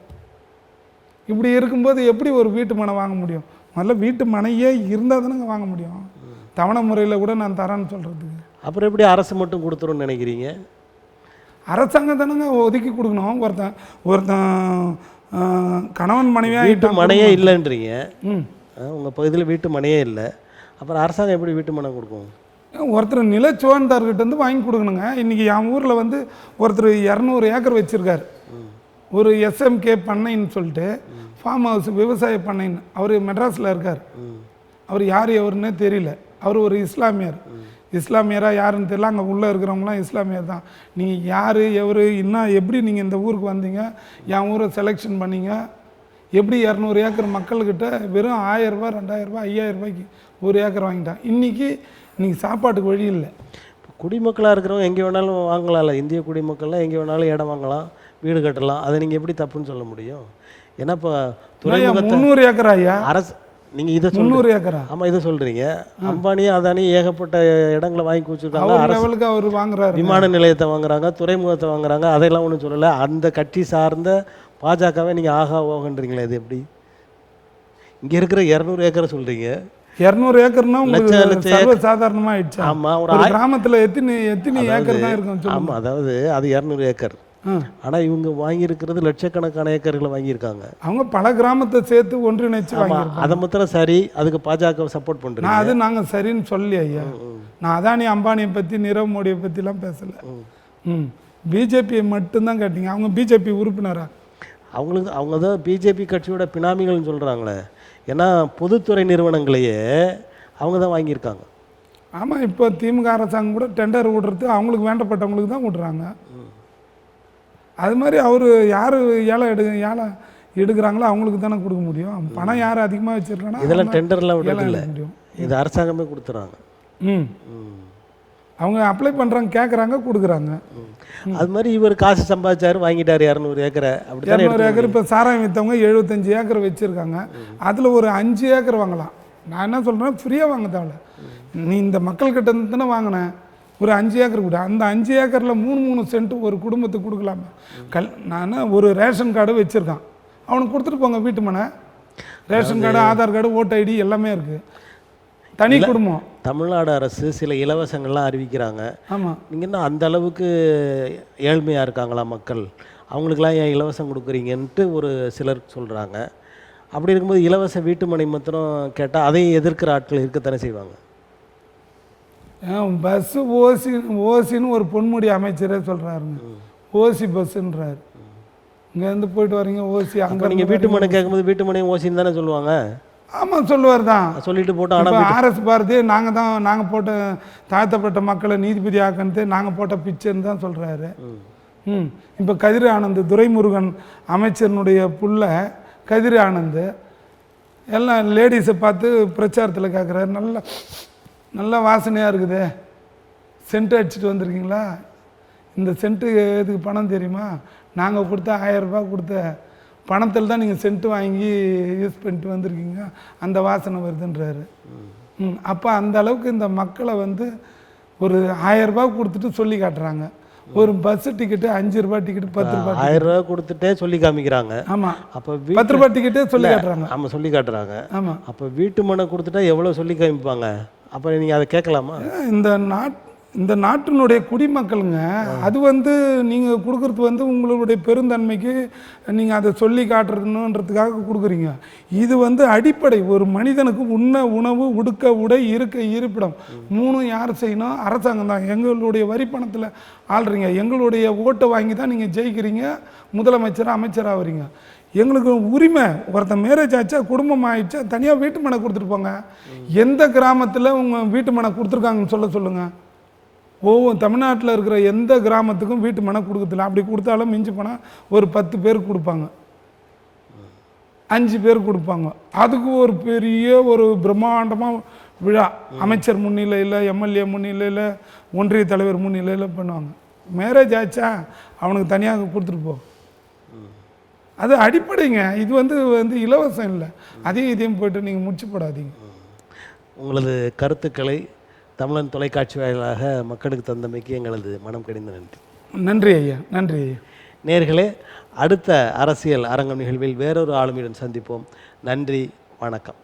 இப்படி இருக்கும்போது எப்படி ஒரு வீட்டு மனை வாங்க முடியும்? முதல்ல வீட்டு மனையே இருந்தால் தானே வாங்க முடியும். தவணை முறையில் கூட நான் தரேன்னு சொல்கிறதுக்கு. அப்புறம் எப்படி அரசு மட்டும் கொடுத்துருன்னு நினைக்கிறீங்க? அரசாங்கம் தானேங்க ஒதுக்கி கொடுக்கணும். ஒருத்தன் கணவன் மனைவியாக வீட்டு மனையே இல்லைன்றீங்க. ம் உங்கள் பகுதியில் வீட்டு மனையே இல்லை, அப்புறம் அரசாங்கம் எப்படி வீட்டு மனை கொடுக்கும்? ஒருத்தர் நிலச்சுவான்தார்கிட்ட வாங்கி கொடுக்கணுங்க. இன்றைக்கி என் ஊரில் ஒருத்தர் 200 ஏக்கர் வச்சுருக்கார். ஒரு SMK பண்ணைன்னு சொல்லிட்டு ஃபார்ம் ஹவுஸ் விவசாய பண்ணைன்னு. அவர் மெட்ராஸில் இருக்கார். அவர் யார் எவருன்னே தெரியல. அவர் ஒரு இஸ்லாமியராக யாருன்னு தெரியல. அங்கே உள்ளே இருக்கிறவங்களாம் இஸ்லாமியர் தான். நீங்கள் யார் எவர் இன்னும் எப்படி நீங்கள் இந்த ஊருக்கு வந்தீங்க, என் ஊரை செலெக்ஷன் பண்ணீங்க, எப்படி 200 ஏக்கர் மக்கள்கிட்ட வெறும் 1000 ரூபா 2000 ரூபா 5000 ரூபாய்க்கு ஒரு ஏக்கர் வாங்கிட்டான். இன்றைக்கி சாப்பாட்டுக்கு வழி இல்லை. குடிமக்களாக இருக்கிறவங்க எங்கே வேணாலும் வாங்கலாம்ல. இந்திய குடிமக்கள்லாம் எங்கே வேணாலும் இடம் வாங்கலாம், வீடு கட்டலாம். அதை நீங்கள் எப்படி தப்புன்னு சொல்ல முடியும்? ஏன்னா இப்போ 300 ஏக்கர் ஐயா அரசு, நீங்கள் இதை 300 ஏக்கரா? ஆமாம், இதை சொல்கிறீங்க. அம்பானி அதானி ஏகப்பட்ட இடங்களை வாங்கி வச்சுருக்காங்க. லெவலுக்கு அவர் வாங்குறாரு. விமான நிலையத்தை வாங்குறாங்க, துறைமுகத்தை வாங்குறாங்க. அதெல்லாம் ஒன்றும் சொல்லலை. அந்த கட்சி சார்ந்த பாஜகவை நீங்கள் ஆகா ஓகன்றீங்களே, இது எப்படி? இங்கே இருக்கிற 200 ஏக்கரை சொல்கிறீங்க. 200 ஏக்கர்னா உங்களுக்கு சர்வ சாதாரணமாக ஆயிடுச்சு. ஆமாம், ஒரு கிராமத்தில் எத்தனை ஏக்கர் தான் இருக்கும்? ஆமாம், அதாவது அது 200 ஏக்கர். ஆனால் இவங்க வாங்கியிருக்கிறது லட்சக்கணக்கான ஏக்கர்களை வாங்கியிருக்காங்க. அவங்க பல கிராமத்தை சேர்த்து ஒன்றிணைச்சு வாங்கியிருக்காங்க. அதை மாத்திரம் சரி, அதுக்கு பாஜக சப்போர்ட் பண்ணுறேன். அது நாங்கள் சரின்னு சொல்லி ஐயா. நான் அதானி அம்பானியை பற்றி நீரவ் மோடியை பற்றிலாம் பேசலை. பிஜேபியை மட்டும்தான் கேட்டீங்க. அவங்க பிஜேபி உறுப்பினரா? அவங்க தான் பிஜேபி கட்சியோட பினாமிகள்னு சொல்கிறாங்களே. ஏன்னா பொதுத்துறை நிறுவனங்களையே அவங்க தான் வாங்கியிருக்காங்க. ஆமாம், இப்போ திமுக அரசாங்கம் கூட டெண்டர் விடுறது அவங்களுக்கு வேண்டப்பட்டவங்களுக்கு தான் விடுறாங்க. அது மாதிரி அவர் யார் ஏழை எடுக்கிறாங்களோ அவங்களுக்கு தானே கொடுக்க முடியும். பணம் யார் அதிகமாக வச்சுருக்காங்கன்னா இதெல்லாம் டெண்டர்லாம் விடுறதில்ல, இது அரசாங்கமே கொடுத்துறாங்க. அவங்க அப்ளை பண்ணுறாங்க, கேட்குறாங்க, கொடுக்குறாங்க. அது மாதிரி இவர் காசு சம்பாதிச்சாரு, வாங்கிட்டார் 200 ஏக்கரை. அப்படி 200 ஏக்கர். இப்போ சாராயம் விற்றவங்க 75 ஏக்கர் வச்சுருக்காங்க. அதில் ஒரு 5 ஏக்கர் வாங்கலாம். நான் என்ன சொல்கிறேன், ஃப்ரீயாக வாங்க தேவை. நீ இந்த மக்கள்கிட்ட இருந்து தானே வாங்கினேன். ஒரு 5 ஏக்கர் கூட, அந்த 5 ஏக்கரில் 3 சென்ட் ஒரு குடும்பத்துக்கு கொடுக்கலாமா? நான் ஒரு ரேஷன் கார்டு வச்சுருக்கான், அவனுக்கு கொடுத்துட்டு போங்க வீட்டு மனை. ரேஷன் கார்டு, ஆதார் கார்டு, ஓட்டு ஐடி எல்லாமே இருக்குது. தனி குடும்பம். தமிழ்நாடு அரசு சில இலவசங்கள்லாம் அறிவிக்கிறாங்க. ஆமாம், நீங்கள் என்ன அந்த அளவுக்கு ஏழ்மையாக இருக்காங்களா மக்கள்? அவங்களுக்கெல்லாம் ஏன் இலவசம் கொடுக்குறீங்கன்ட்டு ஒரு சிலர் சொல்கிறாங்க. அப்படி இருக்கும்போது இலவச வீட்டு மனை மாத்திரம் கேட்டால் அதையும் எதிர்க்கிற ஆட்கள் இருக்கத்தானே செய்வாங்க. பஸ்ஸு ஓசின்னு ஒரு பொன்முடி அமைச்சரே சொல்கிறாருங்க. ஓசி பஸ்ஸுன்றாரு. இங்கேருந்து போயிட்டு வரீங்க ஓசி. அங்கே நீங்கள் வீட்டு மனை கேட்கும்போது வீட்டு மனையும் ஓசின்னு தானே சொல்லுவாங்க. ஆமாம், சொல்லுவார் தான். சொல்லிட்டு போட்டோம். ஆனால் RS பாரதி நாங்கள் போட்ட தாழ்த்தப்பட்ட மக்களை நீதிபதி ஆக்கணுது நாங்கள் போட்ட பிச்சைன்னு தான் சொல்கிறாரு. இப்போ கதிர் ஆனந்த், துரைமுருகன் அமைச்சர்னுடைய புள்ள கதிர் ஆனந்த் எல்லாம் லேடிஸை பார்த்து பிரச்சாரத்தில் கேட்குறாரு. நல்லா வாசனையாக இருக்குது, சென்ட் அடிச்சுட்டு வந்திருக்கீங்களா? இந்த சென்ட்டு எதுக்கு பணம் தெரியுமா? நாங்கள் கொடுத்த 1000 ரூபா கொடுத்த பணத்தில் தான் நீங்கள் சென்ட்டு வாங்கி யூஸ் பண்ணிட்டு வந்திருக்கீங்க, அந்த வாசனை வருதுன்றாரு. அப்போ அந்த அளவுக்கு இந்த மக்களை ஒரு 1000 ரூபா கொடுத்துட்டு சொல்லி காட்டுறாங்க. ஒரு பஸ் டிக்கெட்டு 5 ரூபா டிக்கெட்டு 10 ரூபா 1000 ரூபா கொடுத்துட்டே சொல்லி காமிக்கிறாங்க. ஆமாம், அப்போ 10 ரூபா டிக்கெட்டே சொல்லி காட்டுறாங்க. ஆமாம், சொல்லி காட்டுறாங்க. ஆமாம், அப்போ வீட்டு மனை கொடுத்துட்டா எவ்வளோ சொல்லி காமிப்பாங்க? அப்போ நீங்கள் அதை கேட்கலாமா? இந்த நாட்டினுடைய குடிமக்களுங்க, அது நீங்கள் கொடுக்குறது உங்களுடைய பெருந்தன்மைக்கு நீங்கள் அதை சொல்லி காட்டுறதுன்றதுக்காக கொடுக்குறீங்க. இது அடிப்படை. ஒரு மனிதனுக்கு உண்ண உணவு, உடுக்க உடை, இருக்க இருப்பிடம் 3 யார் செய்யணும்? அரசாங்கம் தான். எங்களுடைய வரி பணத்தில் ஆள்றீங்க, எங்களுடைய ஓட்டை வாங்கி தான் நீங்கள் ஜெயிக்கிறீங்க, முதலமைச்சர் அமைச்சராக வரீங்க. எங்களுக்கு உரிமை. ஒருத்தன் மேரேஜ் ஆச்சா, குடும்பம் ஆயிடுச்சா, தனியாக வீட்டு மனை கொடுத்துட்டு போங்க. எந்த கிராமத்தில் உங்கள் வீட்டு மனை கொடுத்துருக்காங்கன்னு சொல்லுங்கள். ஒவ்வொரு தமிழ்நாட்டில் இருக்கிற எந்த கிராமத்துக்கும் வீட்டு மனை கொடுக்கறதில்ல. அப்படி கொடுத்தாலும் மிஞ்சி போனால் ஒரு 10 பேருக்கு கொடுப்பாங்க, 5 பேருக்கு கொடுப்பாங்க. அதுக்கு ஒரு பெரிய ஒரு பிரம்மாண்டமாக விழா, அமைச்சர் முன்னிலையில், MLA முன்னிலையில், ஒன்றிய தலைவர் முன்னிலையில் பண்ணுவாங்க. மேரேஜ் ஆச்சா அவனுக்கு தனியாக கொடுத்துட்டு போ. அது அடிப்படைங்க. இது இலவசம் இல்லை. இதையும் போய்ட்டு நீங்கள் முடிச்சு போடாதீங்க. உங்களது கருத்துக்களை தமிழன் தொலைக்காட்சி வாயிலாக மக்களுக்கு தந்தமைக்கு எங்களது மனம் கடிந்த நன்றி. நன்றி ஐயா, நன்றி ஐயா. நேயர்களே, அடுத்த அரசியல் அரங்கம் நிகழ்வில் வேறொரு ஆளுமையுடன் சந்திப்போம். நன்றி, வணக்கம்.